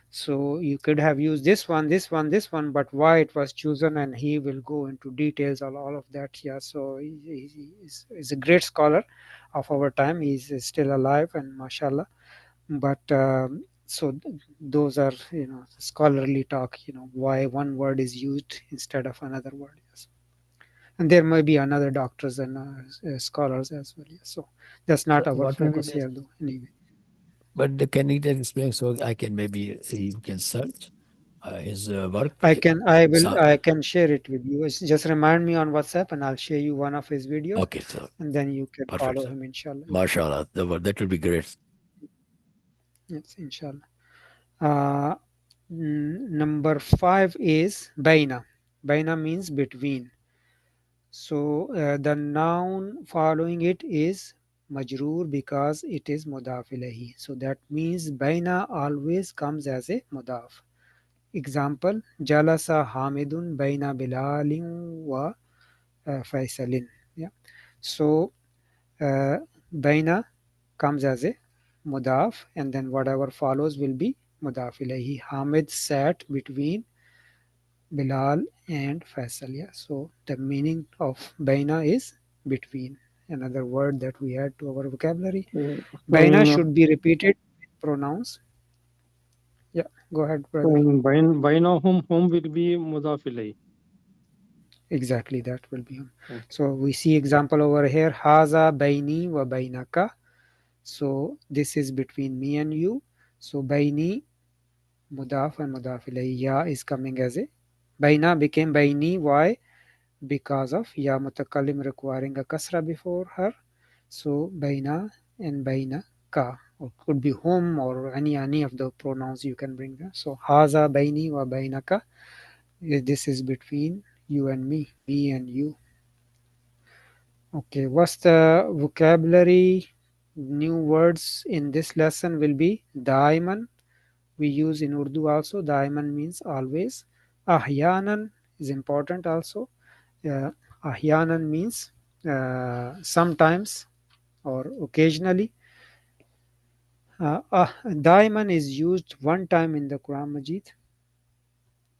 So you could have used this one, this one, this one, but why it was chosen, and he will go into details on all of that. Yeah. So he's a great scholar of our time. He's still alive, and mashallah. But so those are scholarly talk. Why one word is used instead of another word. Yes. And there may be another doctors and scholars as well. Yeah. So that's not So our what will be focus the, here, though. Anyway, but can you explain so I can maybe see you can search his work? I can share it with you. Just remind me on WhatsApp, and I'll share you one of his videos, Okay, so and then you can perfect, follow sir. him, inshallah. MashaAllah, that will be great. Yes, inshallah. Number 5 is baina. Baina means between. So the noun following it is majroor because it is mudaf ilahi. So that means baina always comes as a mudaf. Example, jalasa hamidun baina bilalin wa faisalin. Yeah. So baina comes as a mudaf, and then whatever follows will be mudaf ilahi. Hamid sat between Bilal and Faisal. Yeah. So the meaning of baina is between. Another word that we add to our vocabulary. Baina should be repeated with pronouns. Yeah. Go ahead, brother. Bainahum, hum will be mudaf ilayh. Exactly, that will be hum. So we see example over here. Haza baini wa bainaka. So this is between me and you. So baini mudaf and mudaf ilayhi. Ya is coming as a baina became baini. Why? Because of ya mutakallim requiring a kasra before her. So baina and baina ka, or could be hum or any of the pronouns you can bring there. So haza baini wa bainaka. This is between you and me and you. Okay, what's the vocabulary? New words in this lesson will be daiman. We use in Urdu also. Daiman means always. Ahyanan is important also. Ahyanan means sometimes or occasionally. Daiman is used one time in the Quran Majid.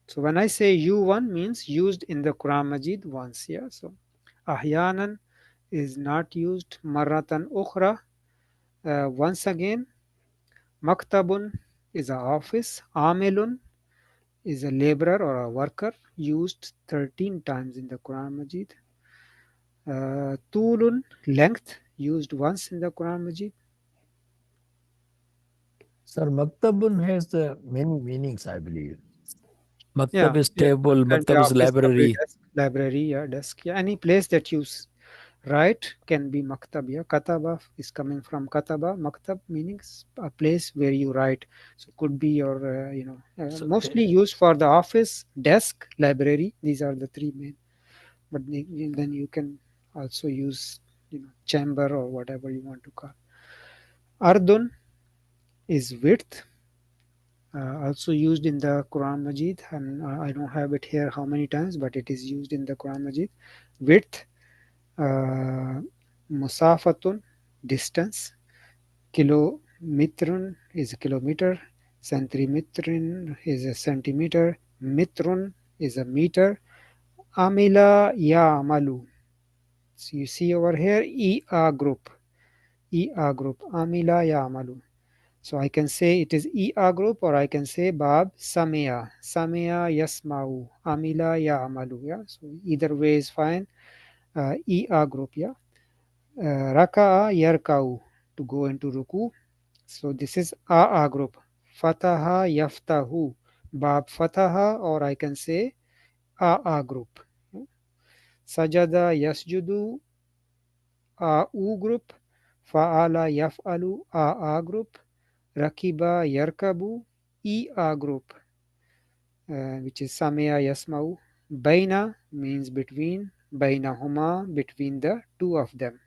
So when I say you one means used in the Quran Majid once. Yeah. So ahyanan is not used. Maratan ukhra. Once again. Maktabun is a office. Amilun is a laborer or a worker, used 13 times in the Quran Majid. Tulun, length, used once in the Quran Majid. Sir, Maktabun has many meanings, I believe. Maktab Yeah, is table, can be Maktab is office, can be library. desk, library, yeah, desk. Yeah, any place that you write can be maktab. Yeah, kataba is coming from kataba. Maktab means a place where you write. So could be your, So mostly used for the office, desk, library. These are the three main. But then you can also use, chamber or whatever you want to call. Ardun is width. Also used in the Quran Majid, and I don't have it here how many times, but it is used in the Quran Majid. Width, musafatun, distance, kilometrun is a kilometer, centimetrin is a centimeter, mitrun is a meter, amila ya amalu. So you see over here, EA group, amila ya amalu. So I can say it is EA group, or I can say Bab Samia. Samia Yasmau. Amila Ya'malu. Yeah. So either way is fine. EA group. Yeah. Raka'a Yarkau. To go into Ruku. So this is AA group. Fataha Yaftahu. Bab Fataha, or I can say AA group. Yeah. Sajada Yasjudu. AU group. Fa'ala Yaf'alu. AA group. Rakiba Yarkabu, EA group, which is Samia Yasmau. Baina means between, Baina Huma, between the two of them.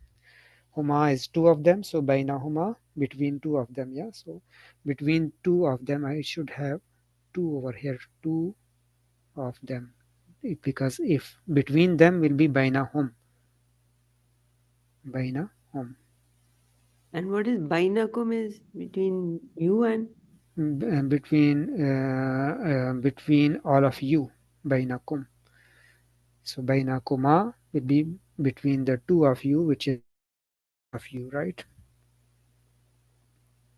Huma is two of them, so Baina Huma, between two of them. Yeah, so between two of them, I should have two over here, two of them, because if between them will be Baina Hum. Baina Hum. And what is bainakum is between you and? Between all of you, bainakum. So bainakuma will be between the two of you, which is all of you, right?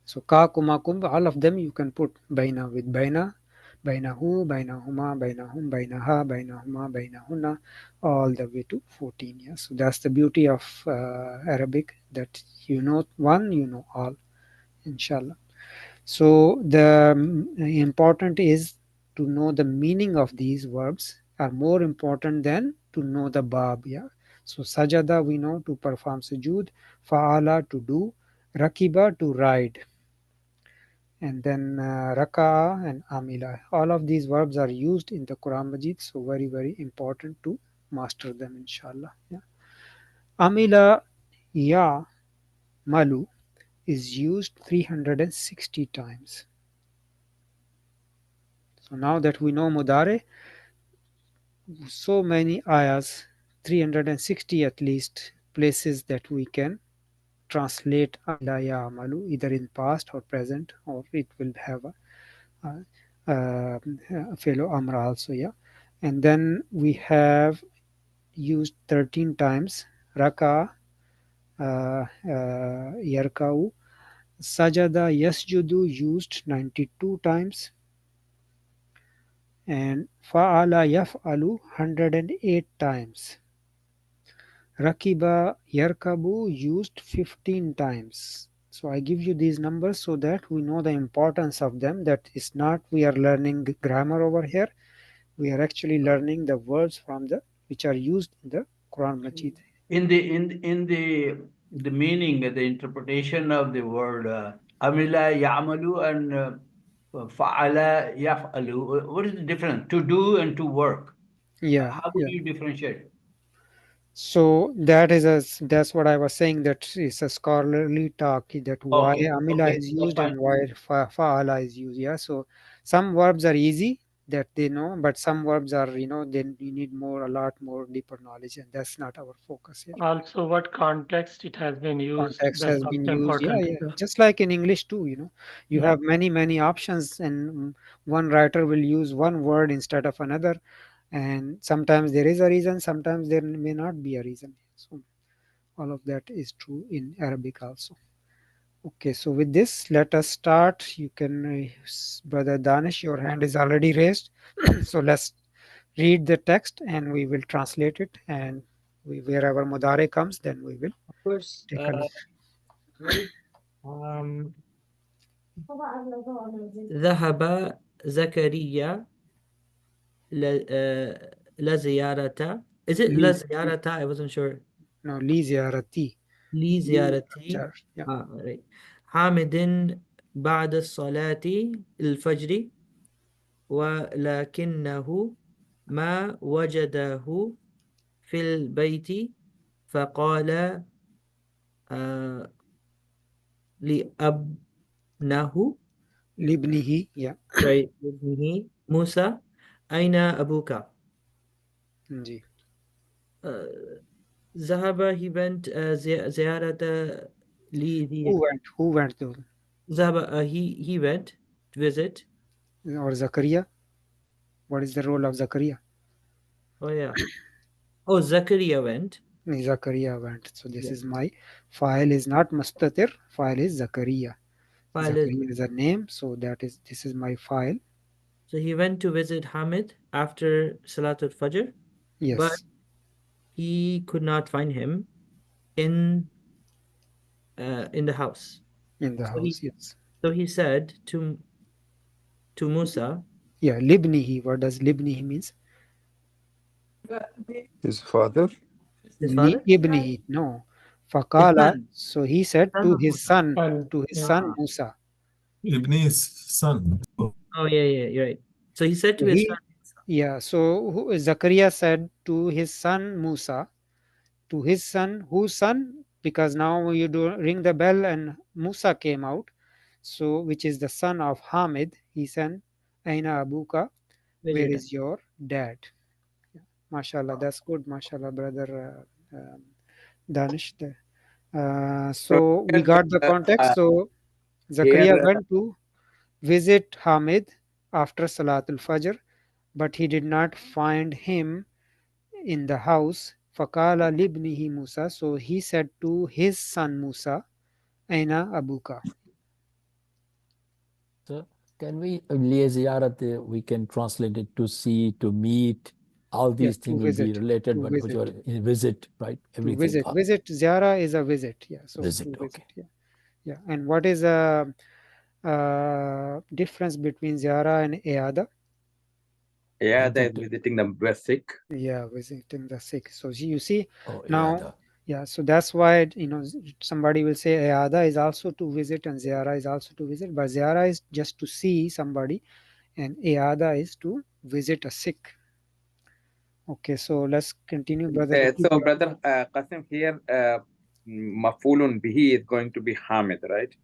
So ka kuma kum, all of them you can put baina with baina. Bainahu, bainahuma, bainahum, bainaha, bainahuma, bainahunna, all the way to 14. Yeah. So that's the beauty of Arabic, that you know one, you know all, inshallah. So the important is to know the meaning of these verbs are more important than to know the bab. Yeah. So sajada we know, to perform sujood, faala to do, rakiba to ride, and then raka and amila. All of these verbs are used in the Quran Majid, so very important to master them, inshallah. Yeah. Amila ya malu is used 360 times. So now that we know Mudare, so many ayahs, 360 at least places that we can translate amila ya amalu, either in past or present, or it will have a fellow amra also. Yeah. And then we have used 13 times raka, yarkau, sajada yasjudu used 92 times, and fa'ala yaf'alu 108 times. Rakiba yarkabu used 15 times. So I give you these numbers so that we know the importance of them. That is not we are learning grammar over here. We are actually learning the words from the which are used in the Quran Majid. In the meaning, the interpretation of the word amila ya'malu and fa'ala yaf'alu, what is the difference? To do and to work. Yeah. How would you differentiate? So that's what I was saying, that is a scholarly talk, that why amila is used and why fa'ala is used. Yeah. So some verbs are easy that they know, but some verbs are, then you need a lot more deeper knowledge, and that's not our focus here. Also, what context it has been used. Context That's has also been used. Yeah, important. yeah. Just like in English too, you Yeah. have many options, and one writer will use one word instead of another, and sometimes there is a reason, sometimes there may not be a reason. So all of that is true in Arabic also. Okay, so with this, let us start. You can, Brother Danish, your hand is already raised. So let's read the text and we will translate it. And wherever Mudare comes, then we will Of course. take a look. Right. ذهب زكريا لزيارة. Is it لزيارة? I wasn't sure. No, لزيارتي. لزيارتي. Yeah. Right. حامد بعد الصلاة الفجر ولكنه ما وجده في البيت فقال لابنه yeah. Right. لابنه موسى أين أبوك؟ جي. ذهب he went زيارة who went though? ذهب he went to visit. Or Zakaria? What is the role of Zakaria? Oh yeah. Oh, Zakaria went. Zakaria went. So this is my file is not Mustatir. File is Zakaria. Zakaria is a name. So this is my file. So he went to visit Hamid after Salatul Fajr. Yes. But he could not find him in the house. In the house, yes. So he said to Musa. Yeah, Libnihi. What does Libnihi means? His father. His father? Ibnihi. No. Fakala. So he said to his son, Musa. Ibni's son. Oh yeah, you're right. So he said to his son. Yeah. So Zakaria said to his son Musa, to his son, whose son? Because now you do ring the bell and Musa came out. So which is the son of Hamid. He said, Aina Abuka, where is your dad? Yeah. MashaAllah, that's good. MashaAllah, brother Danish. So we got the context. So Zakaria went to visit Hamid after Salatul Fajr, but he did not find him in the house. Fakala libnihi Musa. So he said to his son Musa, Aina Abuka. Can we liyaziyarat, we can translate it to see, to meet, all Yes, these to things will be visit. related, To but which visit. are in visit, right? To Everything. visit. Visit. Ziyara is a visit. Yeah. So Visit, to visit. okay. Yeah. Yeah. And what is a difference between ziyara and iada? Yeah, they're visiting the sick. Yeah, visiting the sick. So you see now, now, yeah. So that's why somebody will say iada is also to visit and ziyara is also to visit, but ziyara is just to see somebody, and iada is to visit a sick. Okay, so let's continue, brother. So, brother Qasim, here, mafulun bihi is going to be Hamid, right?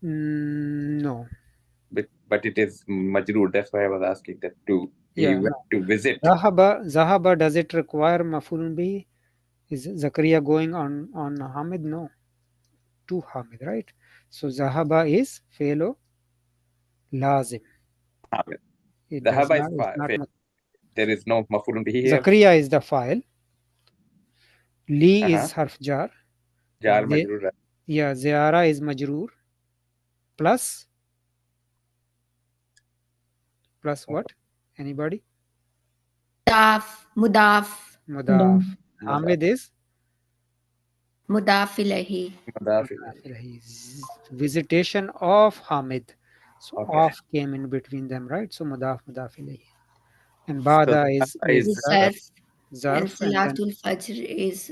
No. But it is majroor. That's why I was asking that too. He Yeah, went to visit. Zahaba, does it require mafulun bihi? Is Zakaria going on Hamid? No, to Hamid, right? So Zahaba is felo lazim. Hamid. It The does haba not. is It's not. there is no mafulun bihi here. Zakaria is the file. Li is harf jar. Jar majroor. Yeah, Ziara is majroor. Plus what? Anybody? Mudaf. Mudaf. Hamid is Mudaf ilahi. Visitation of Hamid. So Okay. off came in between them, right? So mudaf ilayhi. And Bada is And zarf, and then Salatul Fajr is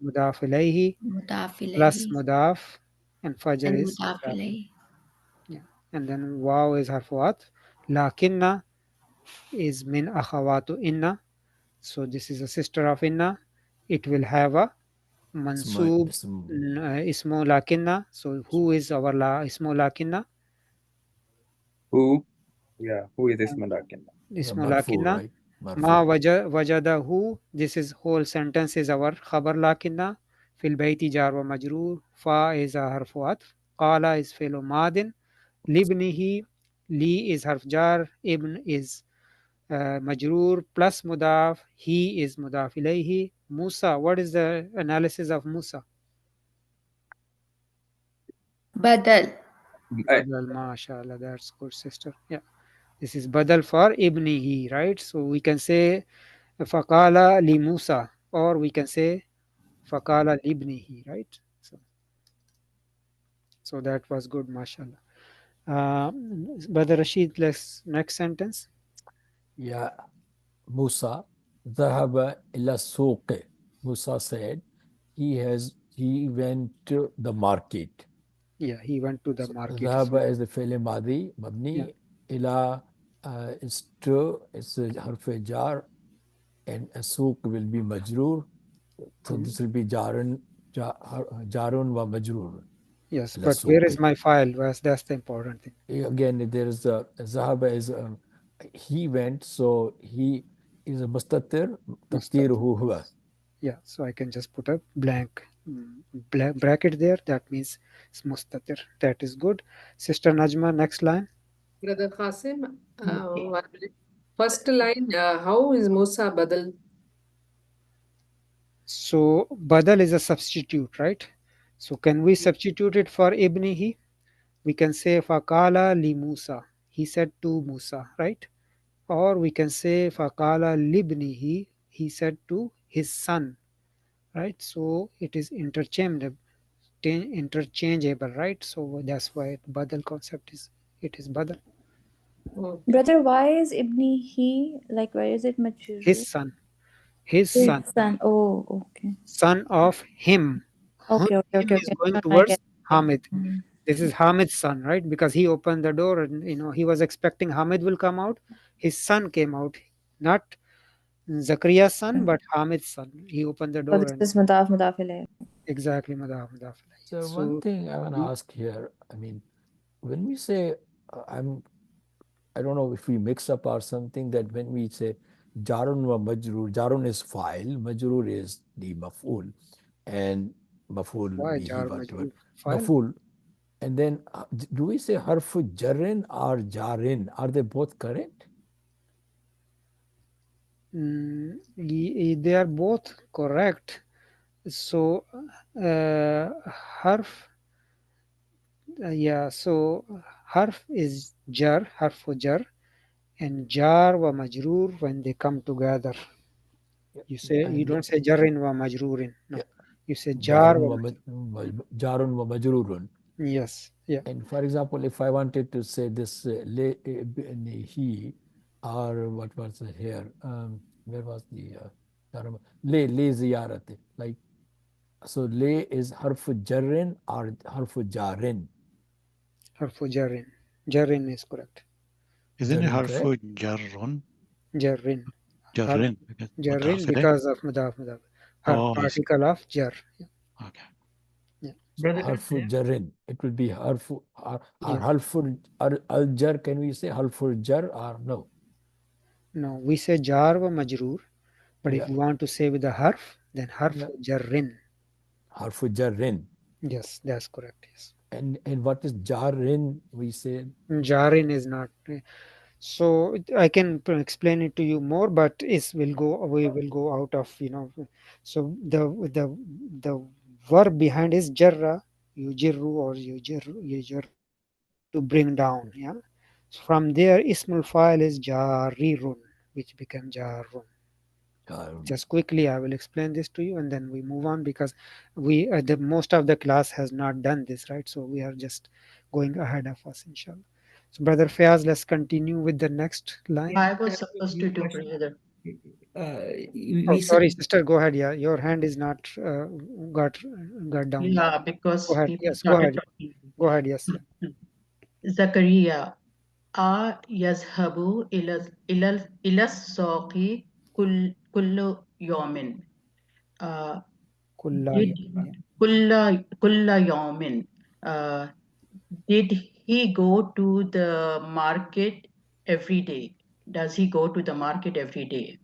mudaf ilayhi Mudaf plus ilahi. mudaf, and fajr And is Mudaf mudaf. ilahi. Yeah. And then waw is harfuat. Lakinna is min akhawatu inna. So this is a sister of inna. It will have a mansub ismu lakinna. So who is our ismu lakinna? Who? Yeah, who is ismu lakinna? Ismu lakinna. Ma wajadahu. This is whole sentence is our khabar lakinna. Fil bayti jar wa majroor. Fa is a harfu atf. Qala is fi'lu madin. Libnihi. Li is harf jar. Ibn is majroor plus mudaf. He is mudaf ilayhi. Musa. What is the analysis of Musa? Badal. Badal, mashallah. That's good, sister. Yeah. This is badal for ibnihi, right? So we can say faqala li Musa, or we can say faqala libnihi, right? So that was good, mashallah. Brother Rashid, next sentence. Yeah, Musa, ذهب إلى السوق. Musa said he went to the market. Yeah, he went to the market. ذهب is the فعل ماضي مبني إلى is to, it's a harf jar, and السوق will be majroor. So this will be jarun wa majroor. Yes, but where is my file? That's the important thing. Again, there is a Zahaba is he went, so he is a mustatir, taqdiruhu huwa. Yeah, so I can just put a blank bracket there. That means it's mustatir. That is good. Sister Najma, next line. Brother Qasim, first line, how is Musa Badal? So badal is a substitute, right? So can we substitute it for ibnihi? We can say faqala li Musa. He said to Musa, right? Or we can say faqala libnihi. He said to his son, right? So it is interchangeable, right? So that's why badal concept is badal. Brother, why is Ibni he? Like, why is it majroor? His son. His son. Oh, okay. Son of him. Okay. Him is going towards Hamid. This is Hamid's son, right? Because he opened the door and he was expecting Hamid will come out. His son came out, not Zakariya's son, but Hamid's son. He opened the door. This is mudaf ilayhi. Exactly, mudaf ilayhi. So one thing I want to ask here, I mean, when we say, I don't know if we mix up or something, that when we say jarun wa majroor, jarun is file, majroor is the maf'ul, and maf'ul bihi whatever. Maf'ul. And then do we say harfu jarrin or jarin? Are they both correct? They are both correct. So harf, so harf is jar, harfu jar, and jar wa majroor when they come together. You say you And don't say jarrin wa majroorin. No, yeah, you say jar jarun wa wa majroor. jarun wa majrurun. Yes, yeah. And for example, if I wanted to say this he, or what was here, where was the le ziyarate, like, so le is harfu jarrin or harfu jarin? Harfu jarrin. Jarrin is correct. Isn't it Jarrin, correct? harfu jarrun? Jarrin. Jarrin, because Jarrin mudaf ilayh? because of mudaf. Harf Oh, I see. particle of jar. Okay. Yeah. So harfu jarrin, it will be harfu or harfu al jar. Can we say harfu jar or no? No, we say jar wa majroor, but if Yeah. you want to say with the harf, then harfu jarrin. Harfu jarrin. Yes, that's correct. Yes. And what is jarin? We say Jarin is not. So I can explain it to you more, but we will go out of So the verb behind is jarra, yujirru or yujirru to bring down. Yeah. So from there, ismul file is jarirun, which became jarrun. Just quickly, I will explain this to you, and then we move on because the most of the class has not done this, right? So we are just going ahead of us, inshallah. So, Brother Fayaz, let's continue with the next line. I was supposed to do, brother. Oh, We sorry, said sister, go ahead. Yeah, your hand is not got down. Yeah. Yeah, Go because ahead. people Yes, go started ahead. talking. Go ahead. Yes. Yeah. Zakaria, يذهب إلى السوق كل يوم. Kulla. Did كل يوم. Did he go to the market every day? Does he go to the market every day?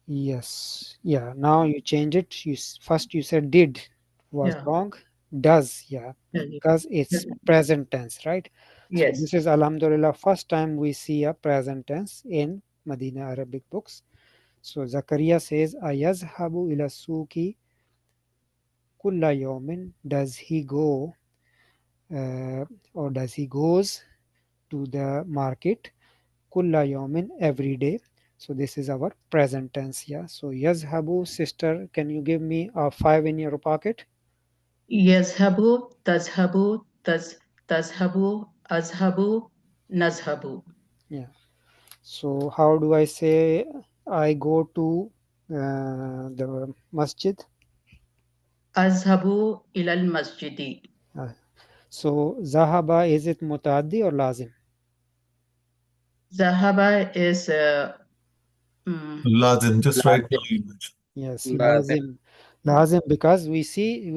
Yes. Yeah. Now you change it. First you said did was Yeah. wrong. Does, yeah, because it's present tense, right? So Yes. this is Alhamdulillah first time we see a present tense in Medina Arabic books. So Zakaria says Ayazhabu ila suki kulla yawmin. Does he go or does he goes to the market kulla yawmin every day? So this is our present tense. Yeah. So yazhabu, sister, can you give me a 5 in your pocket? يذهب تذهب تذهب أذهب نذهب. Yeah. So how do I say I go to the masjid? أذهب إلى المسجد. So zahaba, is it mutaddi or lazim? ذهب is Lazim, just right now you mentioned. Yes, Lazim. lazim, because we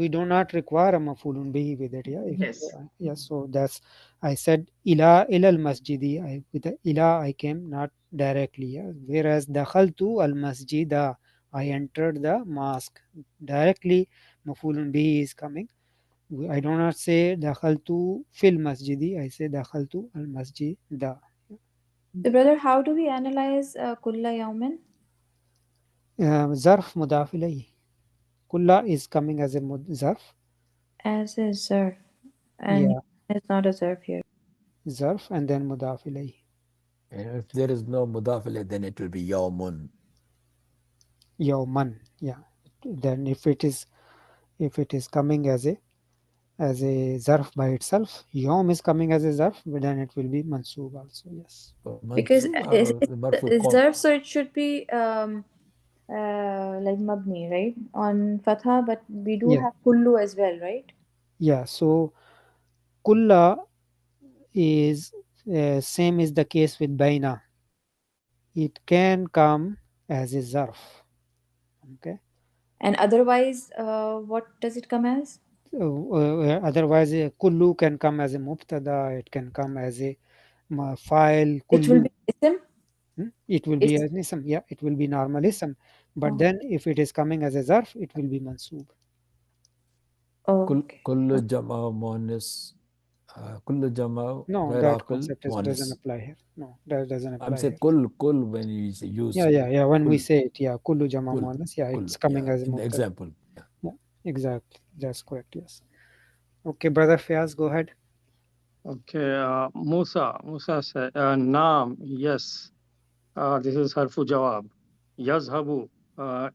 do not require a mafulun bihi with it. Yeah. Yes. Yeah. So that's I said ila al masjidi. With the ila I came not directly. Yeah. Whereas dakhaltu al masjida, I entered the mosque directly. Mafulun bihi is coming. I do not say dakhaltu fil masjidi. I say dakhaltu al masjida. So, brother, how do we analyze kulla yawmin? Zarf mudaf ilayhi. Kulla is coming as a zarf. As a zarf. And Yeah. it's not a zarf here. Zarf and then mudaf ilayhi. And if there is no mudaf ilayh, then it will be yawmun. Yawman. Yeah. Then if it is coming as a zarf by itself, yawm is coming as a zarf, but then it will be mansoob also. Yes. Because it's Marfu zarf, so it should be like mabni, right? On fatha, but we do Yeah. have kullu as well, right? Yeah. So kulla is same is the case with baina. It can come as a zarf. Okay. And otherwise, what does it come as? Otherwise, kullu can come as a mubtada. It can come as a file. It will Kullu. be ism? It will be an ism. Yeah, it will be normal ism. But then if it is coming as a zarf, it will be mansoob. Kullu jama muannas. Kullu jama No, ghair that aqil concept doesn't muannas. apply here. No, that doesn't apply I'm saying here. kul when you use. Yeah. When we kul. say it, yeah, kullu jama Kul, muannas. Yeah, kul, it's coming yeah, as a in the mubtada. example. Yeah, exactly. That's correct. Yes. Okay, brother Fayaz, go ahead. Okay, Musa said, Naam, yes. This is Harfu Jawab. Yazhabu,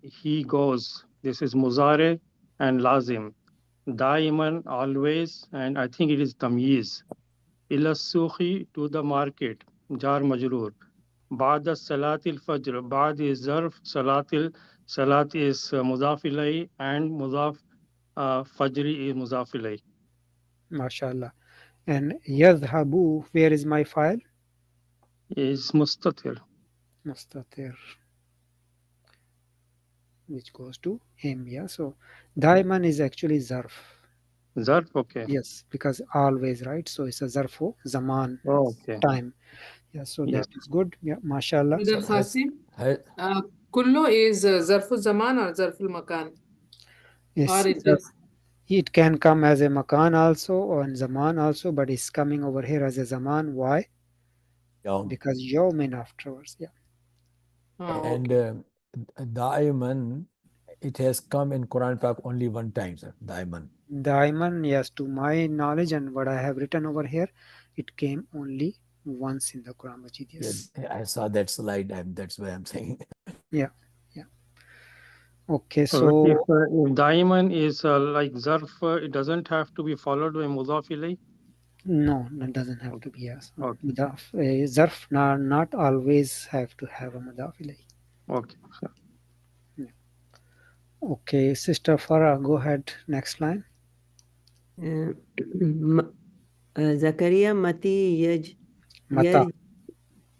he goes. This is Muzare and Lazim. Daiman, always, and I think it is Tamyiz. Ila Suhi, to the market. Jar Majroor. Ba'da Salatil Fajr. Ba'd is Zarf. Salat is Mudaf ilay, and Mudaf Fajri is Mudaf ilay. MashaAllah. And yadhabu, where is my file? Is Mustatir. Mustatir, which goes to him. Yeah. So daiman is actually zarf. Zarf, okay. Yes, because always, right? So it's a zarfu zaman, Oh, okay. time. Yeah. So Yeah. that is good. Yeah. MashaAllah. Brother Qasim, kullu is zarful zaman or zarful makan? Yes, Or it zarf. is It can come as a makan also or in zaman also, but it's coming over here as a zaman. Why? Yawm. Because yawmin afterwards. Yeah. And Daiman, it has come in Quran Pak only one time, sir. Daiman. Daiman, yes, to my knowledge and what I have written over here, it came only once in the Quran Majid. Yes. Yeah, I saw that slide. That's why I'm saying. Yeah. Yeah. Okay. If So Daiman is like Zarf, it doesn't have to be followed by Mudaf ilay. no, it doesn't have to be yes. Okay. Mudaf, zarf not always have to have a mudaf ilay. Okay. Yeah. Okay, Sister Farah, go ahead. Next line. Zakaria Mati Mata.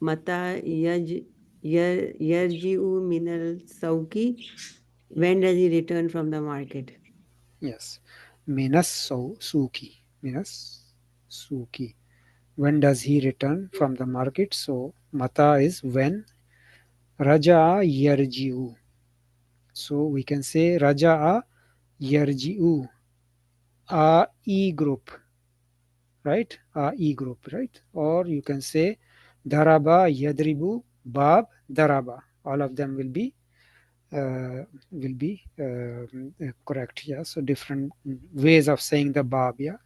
Mata Yarji'u Minal Sauki. When does he return from the market? Yes. Minas suki. Minas suki. When does he return from the market? So mata is when. Raja'a yarji'u. So we can say Raja'a yarji'u. A E group. Right? A E group, right? Or you can say Daraba yadribu bab daraba. All of them will be correct. Yeah. So different ways of saying the bab. Yeah.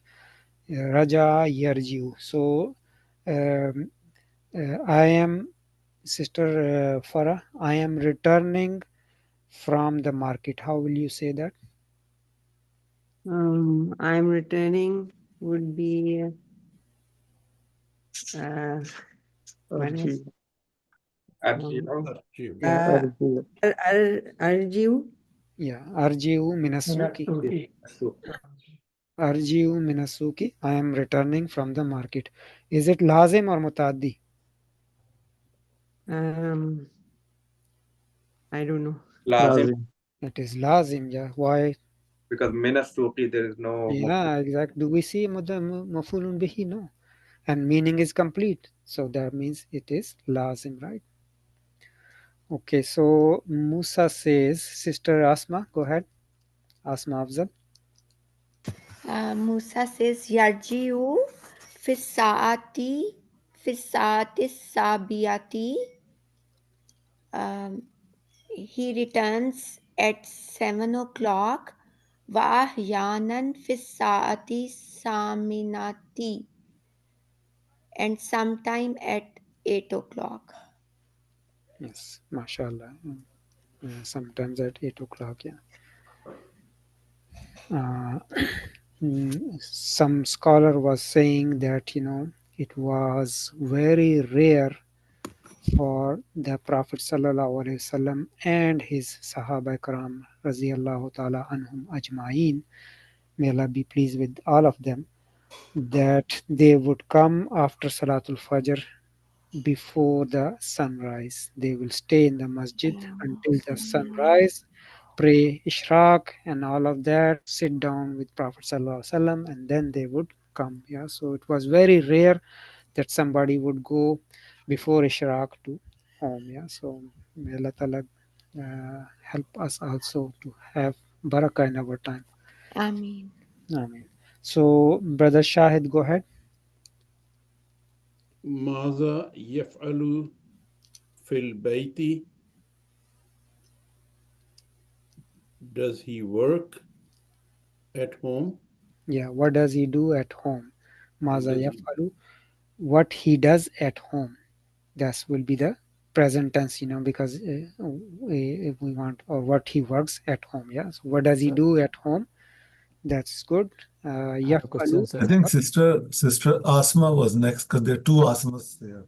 Raja yarjiu. So I am Sister Farah. I am returning from the market. How will you say that? I'm returning would be Arjiu. Arjiu. Yeah, Arjiu Minasuki. Arjiu Minasuki. I am returning from the market. Is it lazim or mutaddi? I don't know. Lazim. It is lazim, yeah. Why? Because minasuki there is no. Yeah, exactly. Do we see mafulun bihi? No. And meaning is complete. So that means it is lazim, right? Okay, so Musa says, Sister Asma, go ahead. Asma Afzal. Musa says, Yarjiu fissaati sabiyati. He returns at 7 o'clock. Wa ahyanan fissaati saminati. And sometime at 8 o'clock. Yes, mashallah. Sometimes at 8 o'clock, yeah. Some scholar was saying that, it was very rare for the Prophet sallallahu alaihi wasallam and his Sahaba Ikram raziyallahu ta'ala anhum ajma'in, may Allah be pleased with all of them, that they would come after Salatul Fajr before the sunrise. They will stay in the masjid until the sunrise, pray Ishraq and all of that, sit down with Prophet sallallahu alaihi wasallam, and then they would come. Yeah, so it was very rare that somebody would go before Ishraq to home. Yeah, so may Allah Ta'ala help us also to have barakah in our time. Ameen. Ameen. So, Brother Shahid, go ahead. ماذا يفعل في البيت? Does he work at home? Yeah, what does he do at home? Maza yaf'alu, what he does at home. That will be the present tense, because if we want, or what he works at home. Yeah. So what does he So do at home? That's good. I have a question, Yaf'alu. sir. I think Sister Asma was next because there are two Asmas there.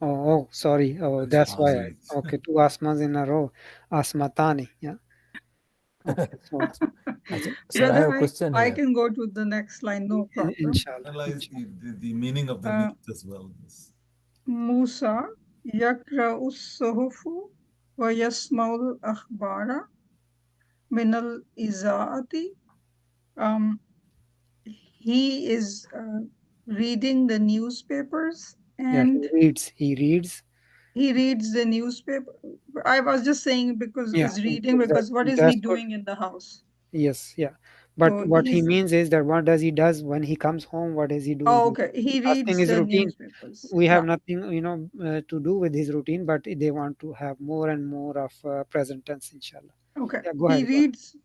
Oh, sorry. Oh, that's why. Okay, two asmas in a row. Asmatani. Yeah. Okay. So, Sir, I have a Brother, question I here. can go to the next line, no problem. inshallah. Analyze the meaning of the meat as well. Musa يقرأ الصحف ويسمع الأخبار من الإذاعة. He is reading the newspapers Yeah, and he reads. he reads the newspaper. I was just saying because Yeah, it's reading, because what is he that's good. doing in the house? Yes, yeah. But So what he he's means is that what does he does when he comes home? What does he do? Oh, okay. He First thing reads is the routine. newspapers. We have Yeah. nothing, to do with his routine, but they want to have more and more of present tense, inshallah. Okay. Yeah, go He ahead. Go ahead. reads,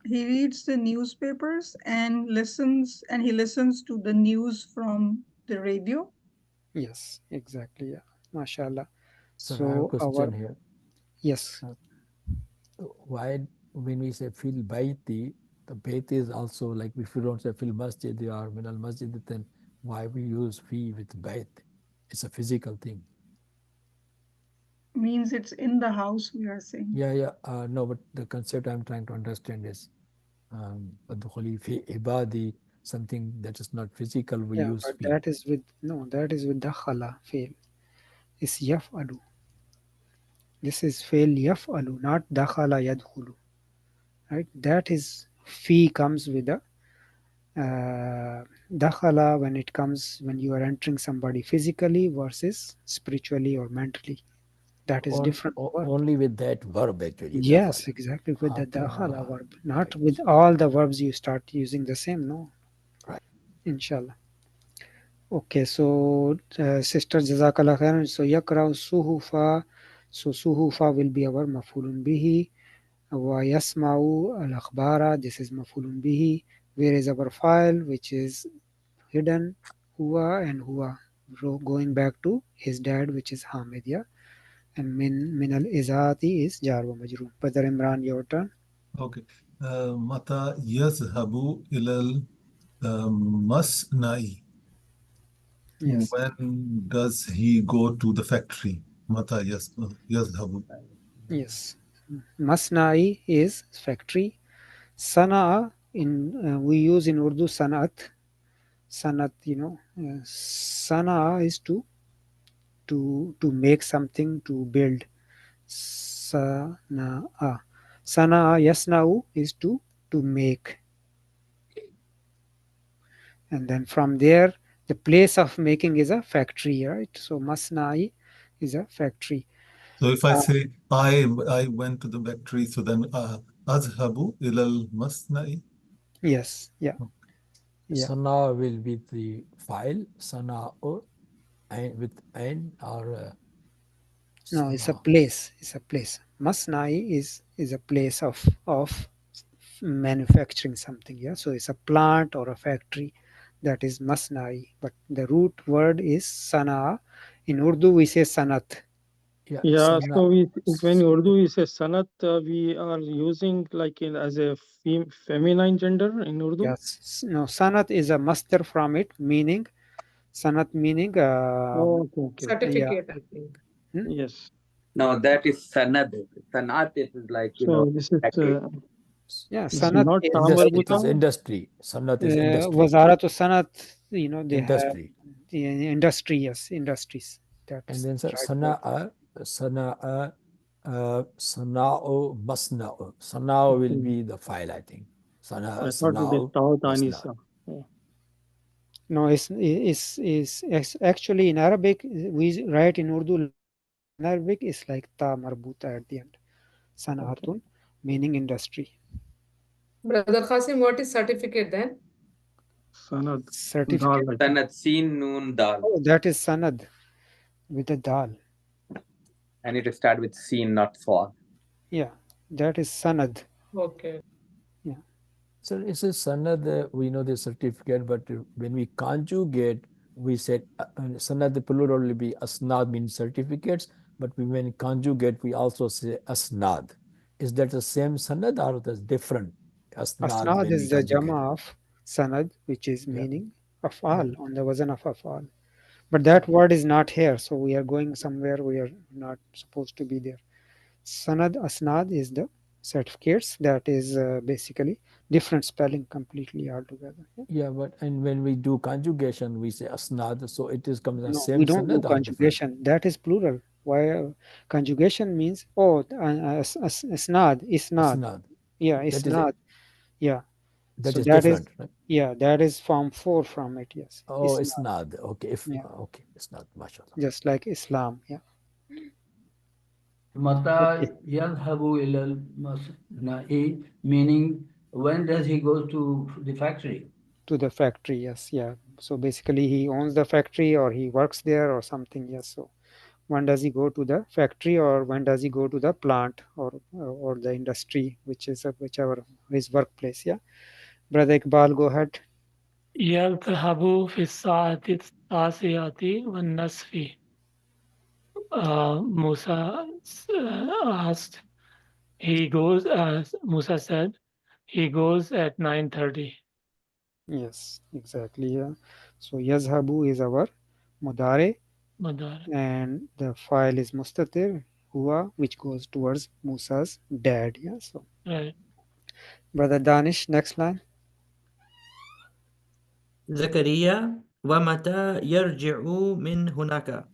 he reads the newspapers and he listens to the news from the radio. Yes, exactly. Yeah, mashallah. Sir, I have a So question here. yes. Why, when we say fil baiti, the bait is also like, if you don't say fil masjid or min al masjid, then why we use fi with bait? It's a physical thing. Means it's in the house, we are saying. Yeah. No, but the concept I'm trying to understand is adkhuli fi ibadi, something that is not physical, we Yeah, use but fi. that is with dakhala fail. It's yaf'alu. This is fail yaf'alu, not dakhala yadkhulu. Right? That is fi comes with the dakhala when you are entering somebody physically versus spiritually or mentally. That is different word. Only with that verb actually. Yes, exactly, with the dakhala verb, not with all the verbs you start using the same. No. Right. Inshallah. Okay, so sister Jazakallah khairan. So yakra'u suhufa. So suhufa will be our mafulun bihi. Wa yasma'u al-akhbara. This is mafulun bihi. Where is our file, which is hidden? Huwa and huwa. Going back to his dad, which is Hamid, yeah. And min al-izati is jar wa majroor. Brother Imran, your turn. Okay. Mata yazhabu ilal masna'i. Yes. When does he go to the factory? Mata yazhabu. Yes. Masna'i is factory. Sana'a we use in Urdu sanat. Sanat, Sana'a is to make something, to build. Sana'a. Sana'a yasna'u is to make. And then from there, the place of making is a factory, right? So masna'i is a factory. So if I say I went to the factory, so then azhabu ilal masna'i. Yes, yeah. Sana will be the file, sana'u with ain or no, it's a place. It's a place. Masna'i is a place of manufacturing something. Yeah, so it's a plant or a factory. That is masna'i. But the root word is sana. In Urdu, we say sanat. Yeah, so when Urdu is a sanat, we are using like as a feminine gender in Urdu. Yes, no, sanat is a master from it, meaning sanat meaning. Okay. Certificate, I think. Yes. No, that is sanad. Sanat is like So this is sanat not is it is industry. Sanat is industry. Wazaratu sanat, they Industry. have the industry. Yes, industries. And then right. sana'a, sana'u, masna'u. Sana'u will be the file, I think. Sana'a, I thought it is sana'u, Tawtanisa. No, it's actually in Arabic. We write in Urdu. In Arabic, it's like ta marbuta at the end. Sana'atun, meaning industry. Brother Qasim, what is certificate then? Sanad. Certificate. Sanad, Sin, Noon, Dal. Oh, that is sanad with a dal. And it start with Sin, not Sad. Yeah, that is sanad. Okay. Yeah. So it's a sanad, we know the certificate, but when we conjugate, we said sanad, the plural will be asnad means certificates, but when we conjugate, we also say asnad. Is that the same sanad or that's different? Asnad Asnad when is we the conjugate. jama of sanad, which is Yeah. meaning afal, on the wazn of afal. But that word is not here, so we are going somewhere we are not supposed to be there. Sanad, asnad is the certificates. That is basically different spelling completely altogether. Yeah? Yeah, but and when we do conjugation, we say asnad, so it is comes the No, same we don't do sanad or different? conjugation. That is plural. Why conjugation means asnad, isnad. Asnad. Yeah, That is isnad. Yeah. that So is that is different, right? yeah, that is form 4 from it. Yes, Oh, isnad. isnad. Okay, if Yeah, okay, isnad, mashallah. just like Islam. Yeah. متى يذهب إلى المصنع, meaning when does he go to the factory? To the factory. Yes. Yeah. So basically, he owns the factory or he works there or something. Yes. So when does he go to the factory or when does he go to the plant or the industry, which is whichever his workplace? Yeah. Brother Iqbal, go ahead. يذهب في الساعة التاسعة والنصف. Musa asked, he goes, Musa said, he goes at 9:30. Yes, exactly. Yeah. So yazhabu is our mudare, Madar. and the file is mustatir huwa, which goes towards Musa's dad. Yeah. So Right. Brother Danish, next line. زكريا ومتى يرجع من هناك.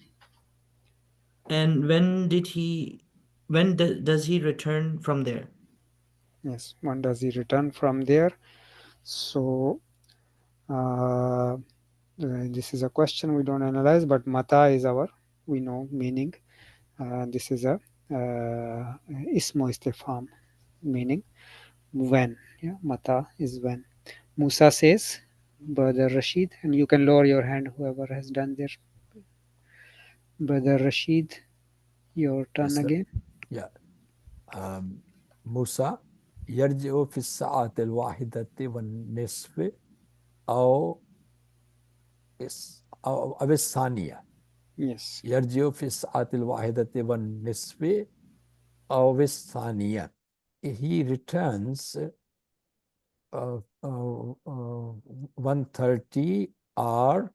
And when does he return from there? Yes, when does he return from there? So this is a question we don't analyze, but mata is our, we know meaning. This is a ismo istifham, meaning when. Yeah, mata is when. Musa says, Brother Rashid, and you can lower your hand, whoever has done their. Brother Rashid, your turn Yes, sir. again. Yeah. موسى يرجع في الساعة الواحدة والنصف أو أو الثانية. Yes. يرجع في الساعة الواحدة والنصف أو الثانية. He returns 1:30 or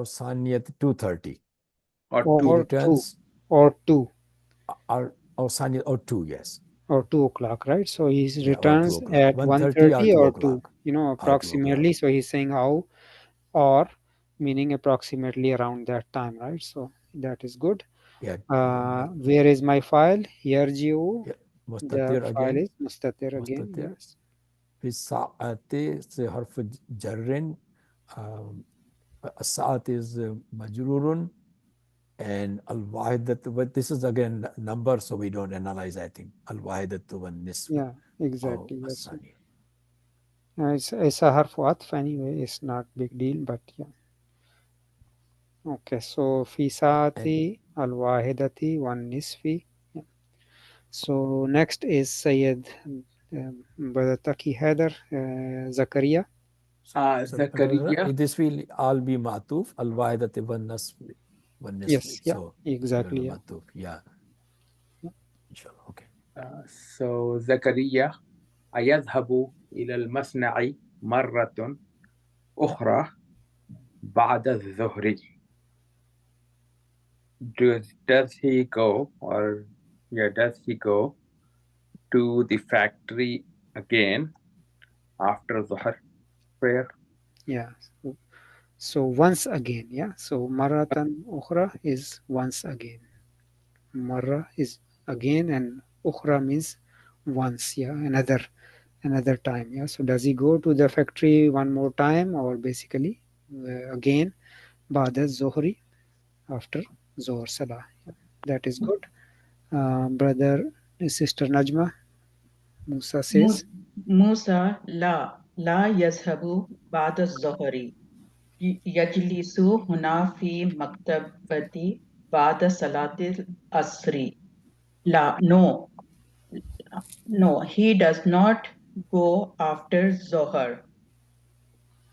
ثانية 2:30. Or He returns 2. or ثانية or 2, yes. Or 2 o'clock, right? So he Yeah, or 2 returns o'clock. at 1:30 1:30 or or 2 2, o'clock. you know, Or 2 o'clock. approximately. So he's saying how, or meaning approximately around that time, right? So that is good. Yeah. Where is my file? Yarji'u. Yeah. The مستتر file again. is mustatir again. مستتر. Yes. في الساعة से حرف جر. الساعة is مجرور and الواحدة, but this is again number, so we don't analyze, I think. الواحدة والنصف. Yeah, exactly. أو Yes. الثانية. It's a harf atf anyway. It's not big deal, but yeah. Okay, so fi saati al wahidati wan nisfi. Yeah. So next is Sayyid Brother Taki Haider Zakaria. Zakaria. This will all be matuf. الواحدة والنصف. Yes, yeah, So exactly. Yeah. matuf. Yeah. Inshallah. Okay. So زكريا أيذهب إلى المصنع مرة أخرى بعد الظهر. Does he go to the factory again after Zuhr prayer? Yeah. So once again, yeah. So maratan ukhra is once again. Marra is again, and ukhra means once, yeah, another time, yeah. So does he go to the factory one more time, or basically again ba'da zuhri, after zuhr salah? Yeah, that is good. Brother, sister Najma, Musa says, موسى لا يذهب بعد الظهر يجلس هنا في مكتبتي بعد صلاة العصر. لا, no, he does not go after Zohar.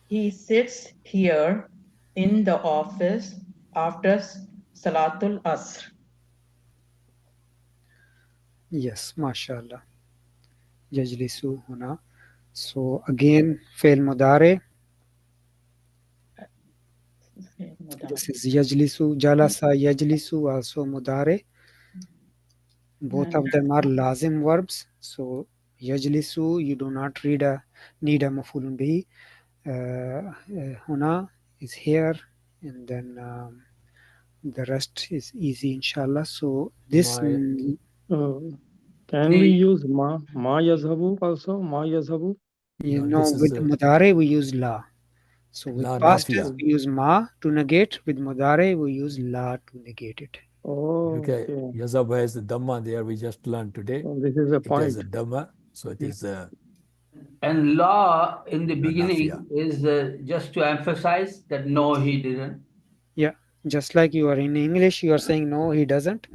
He sits here in the office after Salatul Asr. Yes, mashallah. Yajlisu huna. So again, fail mudare. This is yajlisu, jalasa, yajlisu, also mudare. Both of them are lazim verbs. So yajlisu, you do not need a mafulun bihi. Huna is here, and then the rest is easy, inshallah. So this, Can we use ma yazhabu also? Ma yazhabu? you No, know, this is with a- mudare we use la. So with La past nafiya. tense we use ma to negate. With mudare we use la to negate it. Okay, Yazab has the Dhamma there we just learned today. This is a It has a point. Dhamma, so it is And law in the beginning nafiya. is just to emphasize that no, he didn't. Yeah, just like you are in English, you are saying no, he doesn't.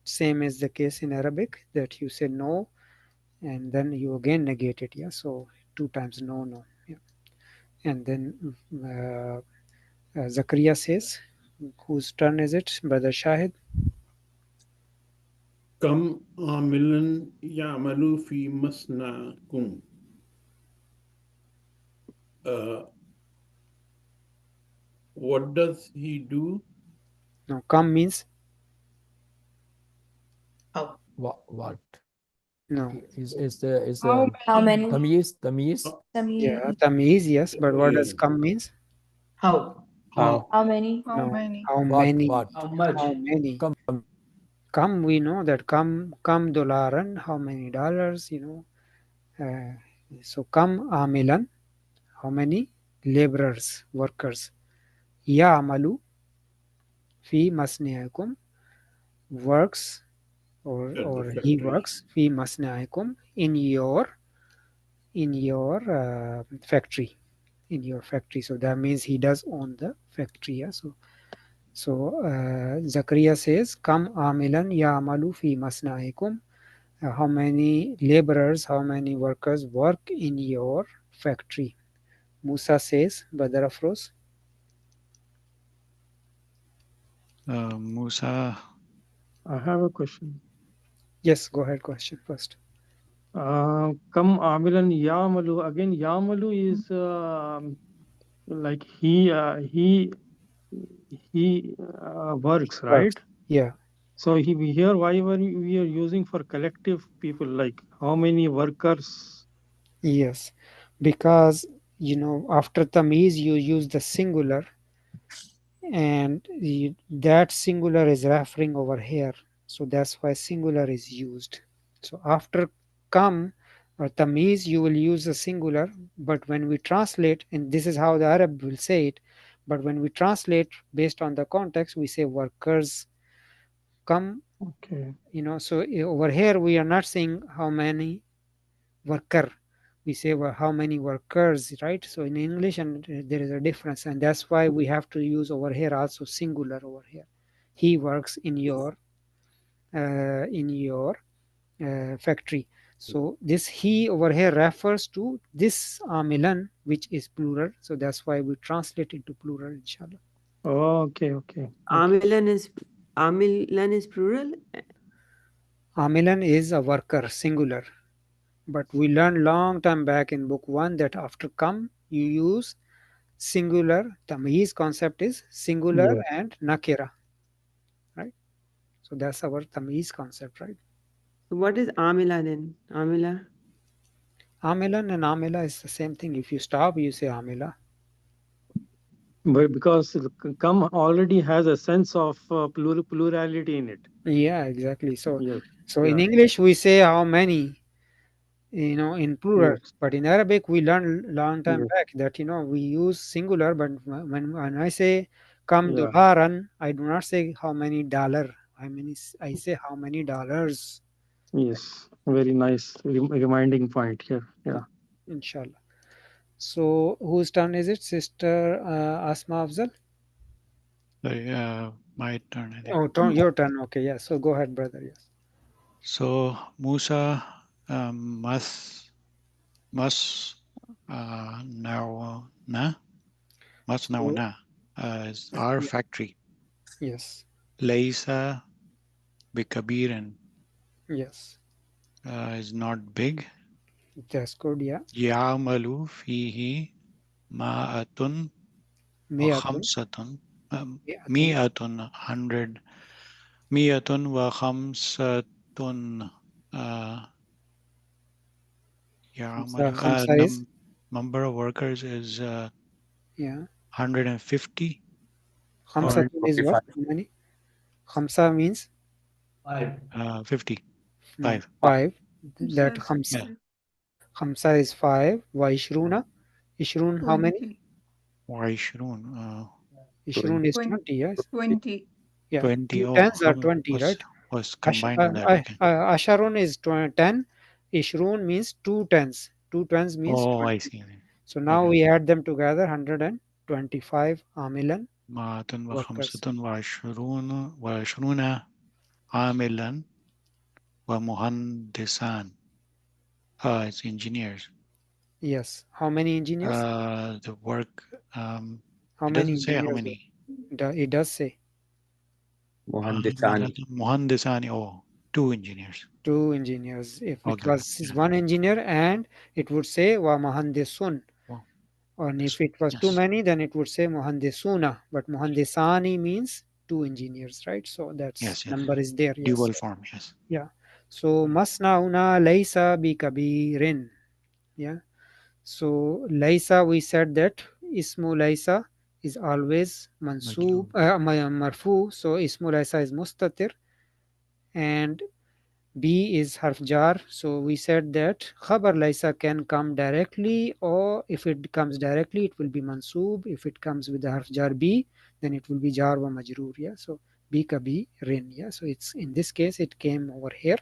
Same is the case in Arabic, that you say no, and then you again negate it. Yeah, so 2 times no, no. Yeah, and then Zakaria says, whose turn is it, Brother Shahid? كم عاملا يعمل في مصنعكم. What does he do? No, come means What? no. Is How many? Tamyiz? Yeah, tamyiz, yes, but what does come means? How? How many? No, how What? many? What? How much? How many? Come. We know that come dolaran, how many dollars, so come amilan, how many laborers, workers. Ya'malu fi masni'ikum, works or he works fi masni'ikum, in your factory, in your factory. So that means he does own the factory. Yeah? So Zakaria says, Kam amilan ya'malu fi masna'ikum. How many laborers, how many workers work in your factory? Musa says, Brother Afroz. Musa. I have a question. Yes, go ahead, question first. Kam amilan yamalu. Again, yamalu is like he works, right? Yeah. So here, why we are using for collective people, like how many workers? Yes, because after tamiz you use the singular, and that singular is referring over here. So that's why singular is used. So after kam or tamiz you will use the singular, but when we translate, and this is how the Arab will say it, but when we translate based on the context, we say workers come. Okay. So over here we are not saying how many worker, we say how many workers, right? So in English, and there is a difference, and that's why we have to use over here also singular over here. He works in your factory. So this he over here refers to this amilan, which is plural. So that's why we translate it to plural, inshallah. Okay. Amilan is plural? Amilan is a worker, singular. But we learned long time back in book 1 that after come you use singular. Tamyiz concept is singular and nakira, right? So that's our tamyiz concept, right? So what is amila then? Amila? Amilan and amila is the same thing. If you stop, you say amila. But because come already has a sense of plurality in it. Yeah, exactly. So yes. In English we say how many, in plural. Yes. But in Arabic we learned long time back that we use singular, but when I say come dolaran, I do not say how many dollar. I say how many dollars. Yes, very nice reminding point here. Yeah. Inshallah. So whose turn is it, Sister Asma Afzal? My turn, I think. Oh, your turn. Okay, yeah. So go ahead, brother. Yes. So Musa must Masnauna. Masnauna is our Yeah. factory. Yes. Laysa bikabirin Yes. is not big. That's good. Yeah. Ya'malu fihi ma'atun wa Miyatun. khamsatun. Miyatun. Mi'atun, 100. Mi'atun wa khamsatun. Ya'malu. Khamsa is Number of workers is yeah. 150. Khamsatun is what? How many? Khamsa means 50. no, 5. 5. Khamsa That is khamsa. five. Khamsa is 5. Wa ishruna. Ishrun how many? 20. Wa ishrun. Ishrun is 20. Yes. 20. Yeah. 20. Two Oh, tens are 20, was right? combined in that. Okay. Asharun is 10. Ishrun means 2 tens. 2 tens means Oh, 20. I see. So now Okay. we add them together, 125 amilan Ma'atun wa workers. khamsatun wa ishruna amilan wa muhandisan. It's engineers. Yes. How many engineers? The work. How It many doesn't say how engineers? many. It does say. Muhandisani. Oh, 2 engineers. 2 engineers. If it Okay. was 1 engineer, and it would say wa muhandisun. Wow. And if it was too Yes. many, then it would say muhandisuna. But muhandisani means 2 engineers, right? So that's Yes. number is there. Yes. Dual form. Yes. Yeah. So masnauna laysa bi kabirin. Yeah. So laysa, we said that ismu laysa is always mansoob, marfu. So ismu laysa is mustatir, and B is harf jar. So we said that khabar laysa can come directly, or if it comes directly, it will be mansoob. If it comes with the harf jar B, then it will be jar wa majroor. Yeah. So B ka B rin. Yeah. So it's in this case it came over here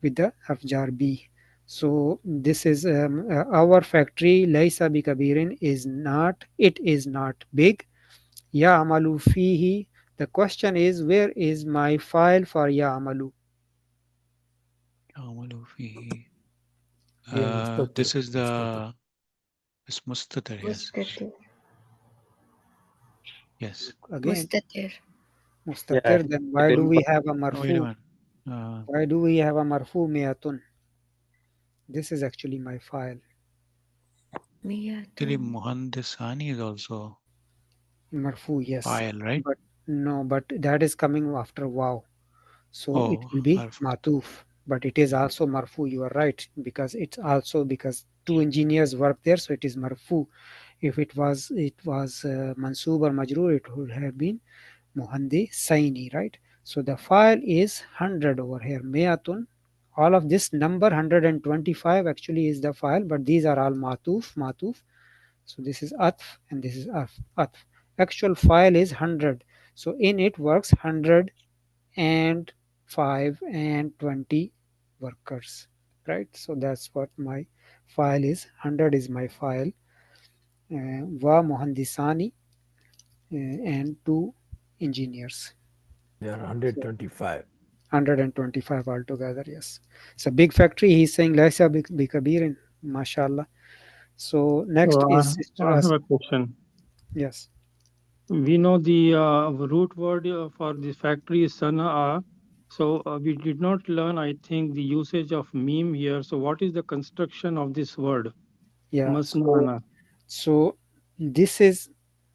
with the harf jar B. So this is our factory. Laysa bi kabirin is not. It is not big. Ya amalu fihi. The question is, where is my file for ya amalu? This is the it's mustatir, yes. Mustatir. Yes. Again. Mustatir. Mustatir. Then why do we have a Wait a marfu? minute. Why do we have a marfu miyatun? This is actually my file. Actually, Muhandisani is also Marfu, yes. file, right? But no, but that is coming after wow. So it will be matuf. But it is also marfu. You are right, because it's also because 2 engineers work there, so it is marfu. If it was mansoob or majroor, it would have been muhandi saini, right? So the file is 100 over here. Me'atun. All of this number 125 actually is the file, but these are all matuf. So this is atf and this is atf. Actual file is 100. So in it works 100 and 5 and 20 workers, right? So that's what my file is. 100 is my file. Wa muhandisani and 2 engineers. There are 125. 125 altogether, yes. It's a big factory. He's saying Laisa Bikabirin, mashallah. So next is Sister I have Asma. a question. Yes. We know the root word for the factory is Sana'a. So we did not learn, I think, the usage of meme here. So what is the construction of this word? Yeah. Masnana. So this is,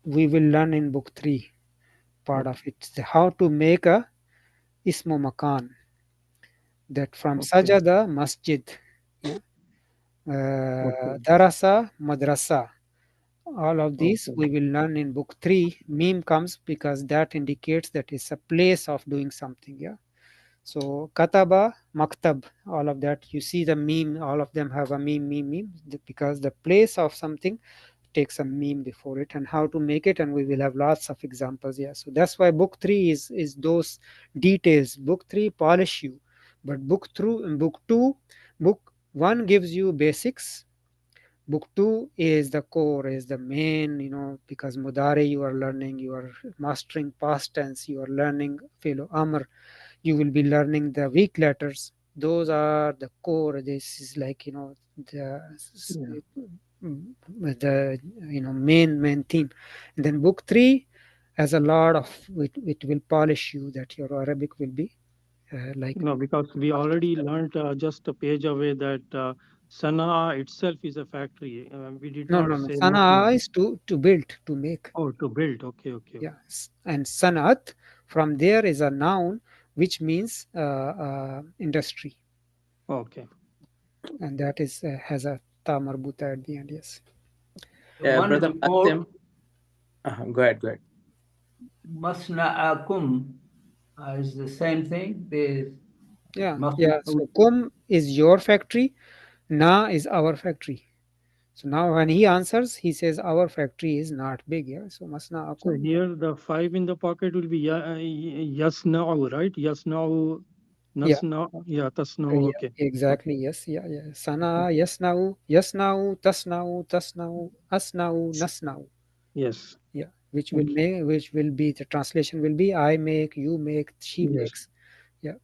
we will learn in book 3, part of it. How to make a ismu makan. That from sajada, masjid. Darasa, madrasa. All of these we will learn in book 3. Meme comes because that indicates that it's a place of doing something. Yeah. So kataba, maktab, all of that. You see the meme, all of them have a meme, because the place of something takes a meme before it, and how to make it, and we will have lots of examples. Yeah. So that's why book 3 is those details. Book 3 polish you, but book 2, book 1 gives you basics. Book 2 is the core, is the main, because mudare you are learning, you are mastering past tense, you are learning fi'l amr, you will be learning the weak letters. those are the core. This is like, you know, the main theme. And then book 3 has a lot of it will polish you that your Arabic will be like. No, because we already learned just a page away that Sana'a itself is a factory. We did No, not no, no. say Sana'a anything. is to build, to make. Oh, to build. Okay, okay. Yes. And Sanat from there is a noun which means industry. Okay. And that is has a ta marbuta at the end. Yes. Brother Asim. Go ahead. Masna'akum is the same thing. Yeah. So kum is your factory. Na is our factory. So now when he answers, he says our factory is not big. Yeah. So masna'akum. So here the 5 in the pocket will be yasna'u, right? Yasna'u, nasna'u, tasna'u. Okay. Exactly. Yes. Yeah. Sana, yasna'u, tasna'u, asna'u, nasna'u. Yes. Yeah. Which will be the translation will be I make, you make, she makes. Yeah.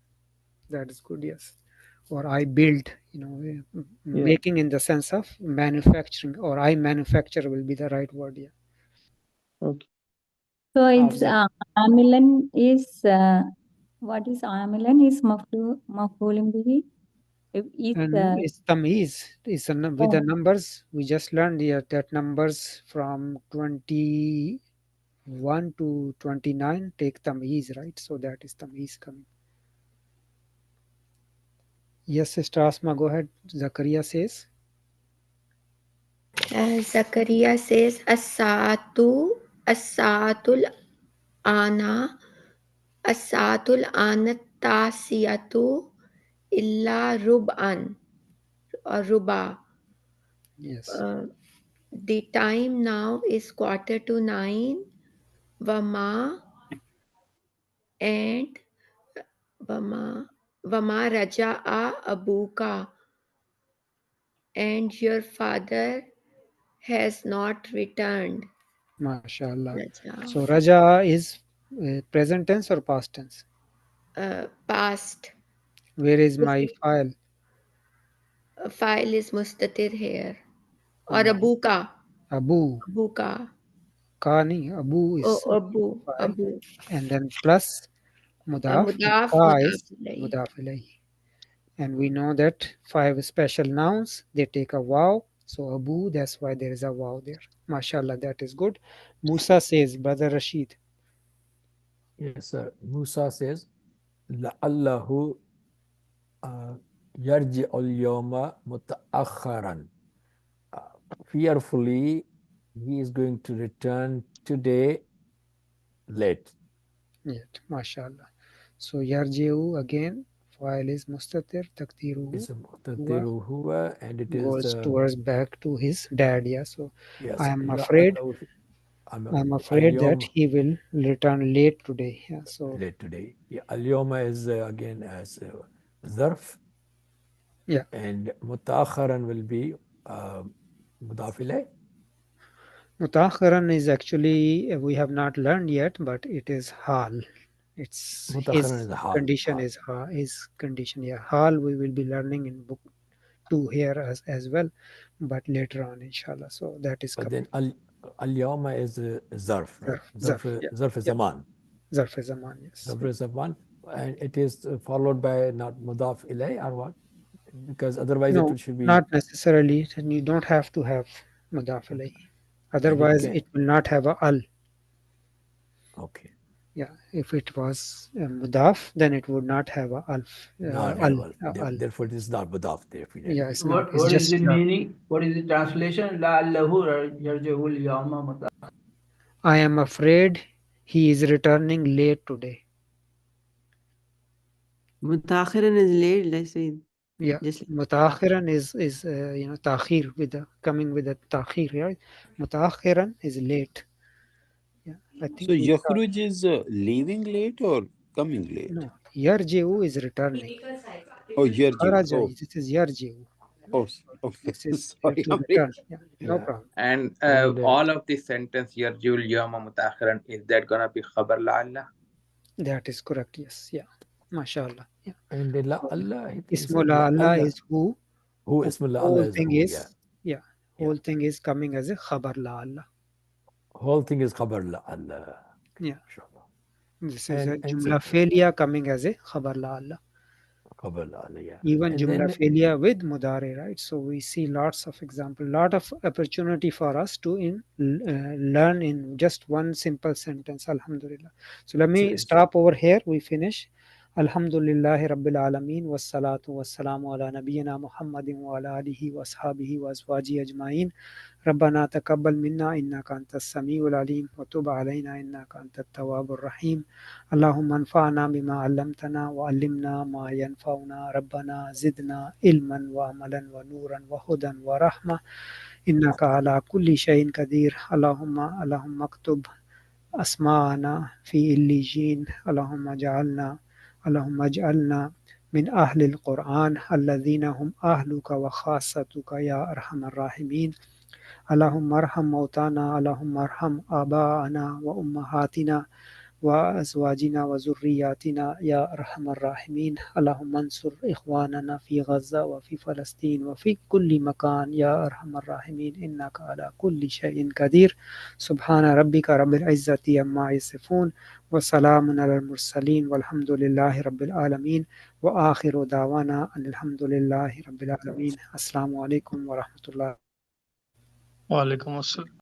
That is good. Yes. Or I build, making in the sense of manufacturing, or I manufacture will be the right word. Yeah. Okay. So it's amilan is what is amilan is maf'ulun bihi. And it's tamiz. It's with the numbers. We just learned here that numbers from 21 to 29 take tamiz, right? So that is tamiz coming. Yes, Sister Asma, go ahead. Zakaria says. Zakaria says as-sa'atul ana tasiyatu illa rub'an or ruba. Yes. The time now is 8:45. Vama and Vama raja'a abuka, and your father has not returned. MashaAllah. Raja. So Raja is present tense or past tense? Past. Where is my file? File is mustatir here. Or abuka. Abu. Abuka. Kani. Abu is Abu. file. Abu. And then plus mudaf. Mudaf. Ka is mudaf ilayhi. And we know that 5 special nouns, they take a waw. So Abu, that's why there is a waw there. MashaAllah, that is good. Musa says, Brother Rashid. Yes, sir. Musa says, لَعَلَّهُ يَرْجِعُ الْيَوْمَ مُتَأَخَّرًا. Fearfully, he is going to return today late. Yet, MashaAllah. So Yarji'u again, file is mustatir, Mustatir huwa, and it goes is towards back to his dad. Yeah. So yes, I am afraid that he will return late today. Yeah. So late today. Yeah, al-yawma is again as zarf. Yeah. And mutaakharan will be mudaf ilayh. Mutaakharan is actually we have not learned yet, but it is hal. It's his condition is condition. Yeah, hal we will be learning in book 2 here as well, but later on, inshallah. So that is. But then al-yawma is zarf, right? Zarf zaman. Zarf zaman, yes. Zarf zaman, and it is followed by not mudaf ilayh or what? Because otherwise it should be not necessarily. And you don't have to have mudaf ilayh. Otherwise, it will not have a al. Okay. Yeah, if it was mudaf, then it would not have a alf. Therefore, it is not mudaf. Yeah, it's what, not. It's what just is the meaning? What is the translation? لَعَلَّهُ يَرْجِعُ الْيَوْمَ. I am afraid he is returning late today. Mutakhiran is late, let's say. Yeah, mutakhiran is ta'khir with the coming with the ta'khir, right? Mutakhiran is late. Yeah, I think. So yakhruj is leaving late or coming late? No, yarji'u is returning. Oh, yarji'u. Oh. This is yarji'u. Oh, okay. This is Sorry, to return. Yeah, no problem. And all of the sentence yarjul yawma mutakhiran, is that gonna be khabar la'alla? That is correct. Yes. Yeah. MashaAllah. Yeah. And the la Allah, I think he said Ismullah la Allah Allah. is who. Who Ismullah Whole Allah is thing who, is, yeah. Whole thing is coming as a khabar la Allah. Whole thing is khabar la Allah. Yeah. This is And- a and jumla felia coming as a khabar la Allah. Khabar la Allah, yeah. Even And jumla then- felia with mudare, right? So we see lots of example, lot of opportunity for us to learn in just one simple sentence. Alhamdulillah. So let me stop over here. We finish. Alhamdulillahi Rabbil Alameen wassalatu wassalamu ala nabiyyina Muhammadin wa ala alihi wa ashabihi wa azwaji ajma'in. ربنا تقبل منا إنك أنت السميع العليم وتب علينا إنك أنت التواب الرحيم اللهم انفعنا بما علمتنا وعلمنا ما ينفعنا ربنا زدنا علما وعملا ونورا وهدى ورحمة إنك على كل شيء قدير اللهم اكتب أسماءنا في الليجين اللهم اجعلنا من أهل القرآن الذين هم أهلك وخاصتك يا أرحم الراحمين اللهم ارحم موتانا اللهم ارحم آباءنا وأمهاتنا وأزواجنا وذرياتنا يا أرحم الراحمين اللهم انصر إخواننا في غزة وفي فلسطين وفي كل مكان يا أرحم الراحمين إنك على كل شيء قدير سبحان ربك رب العزة عما يصفون وسلام على المرسلين والحمد لله رب العالمين وآخر دعوانا أن الحمد لله رب العالمين السلام عليكم ورحمة الله وعليكم السلام.